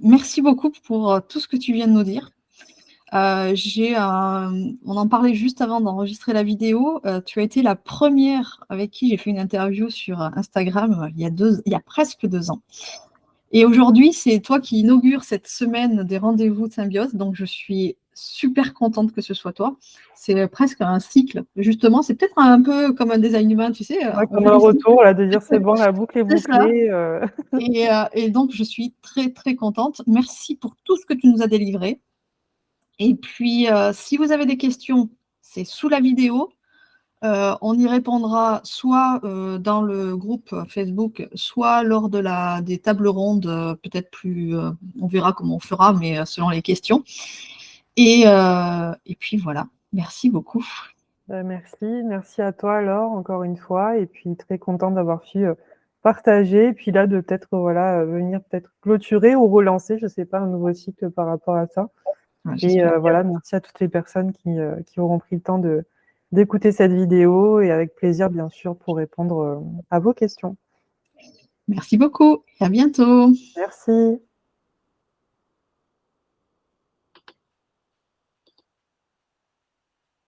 merci beaucoup pour tout ce que tu viens de nous dire. On en parlait juste avant d'enregistrer la vidéo. Tu as été la première avec qui j'ai fait une interview sur Instagram il y a presque 2 ans. Et aujourd'hui, c'est toi qui inaugures cette semaine des rendez-vous de symbiose. Donc, je suis super contente que ce soit toi. C'est presque un cycle. Justement, c'est peut-être un peu comme un design humain, tu sais. Ouais, On comme fait un du cycle. retour, là, de dire c'est bon, la boucle est C'est ça. bouclée. Et donc, je suis très, très contente. Merci pour tout ce que tu nous as délivré. Et puis, si vous avez des questions, c'est sous la vidéo. On y répondra soit dans le groupe Facebook, soit lors des tables rondes, peut-être plus, on verra comment on fera, mais selon les questions. Et puis voilà, merci beaucoup. Merci à toi, Laure, encore une fois. Et puis, très contente d'avoir pu partager. Et puis là, de peut-être voilà, venir peut-être clôturer ou relancer, je ne sais pas, un nouveau cycle par rapport à ça. Ouais, Et j'espère. voilà, merci à toutes les personnes qui auront pris le temps d'écouter cette vidéo et avec plaisir, bien sûr, pour répondre à vos questions. Merci beaucoup et à bientôt. Merci.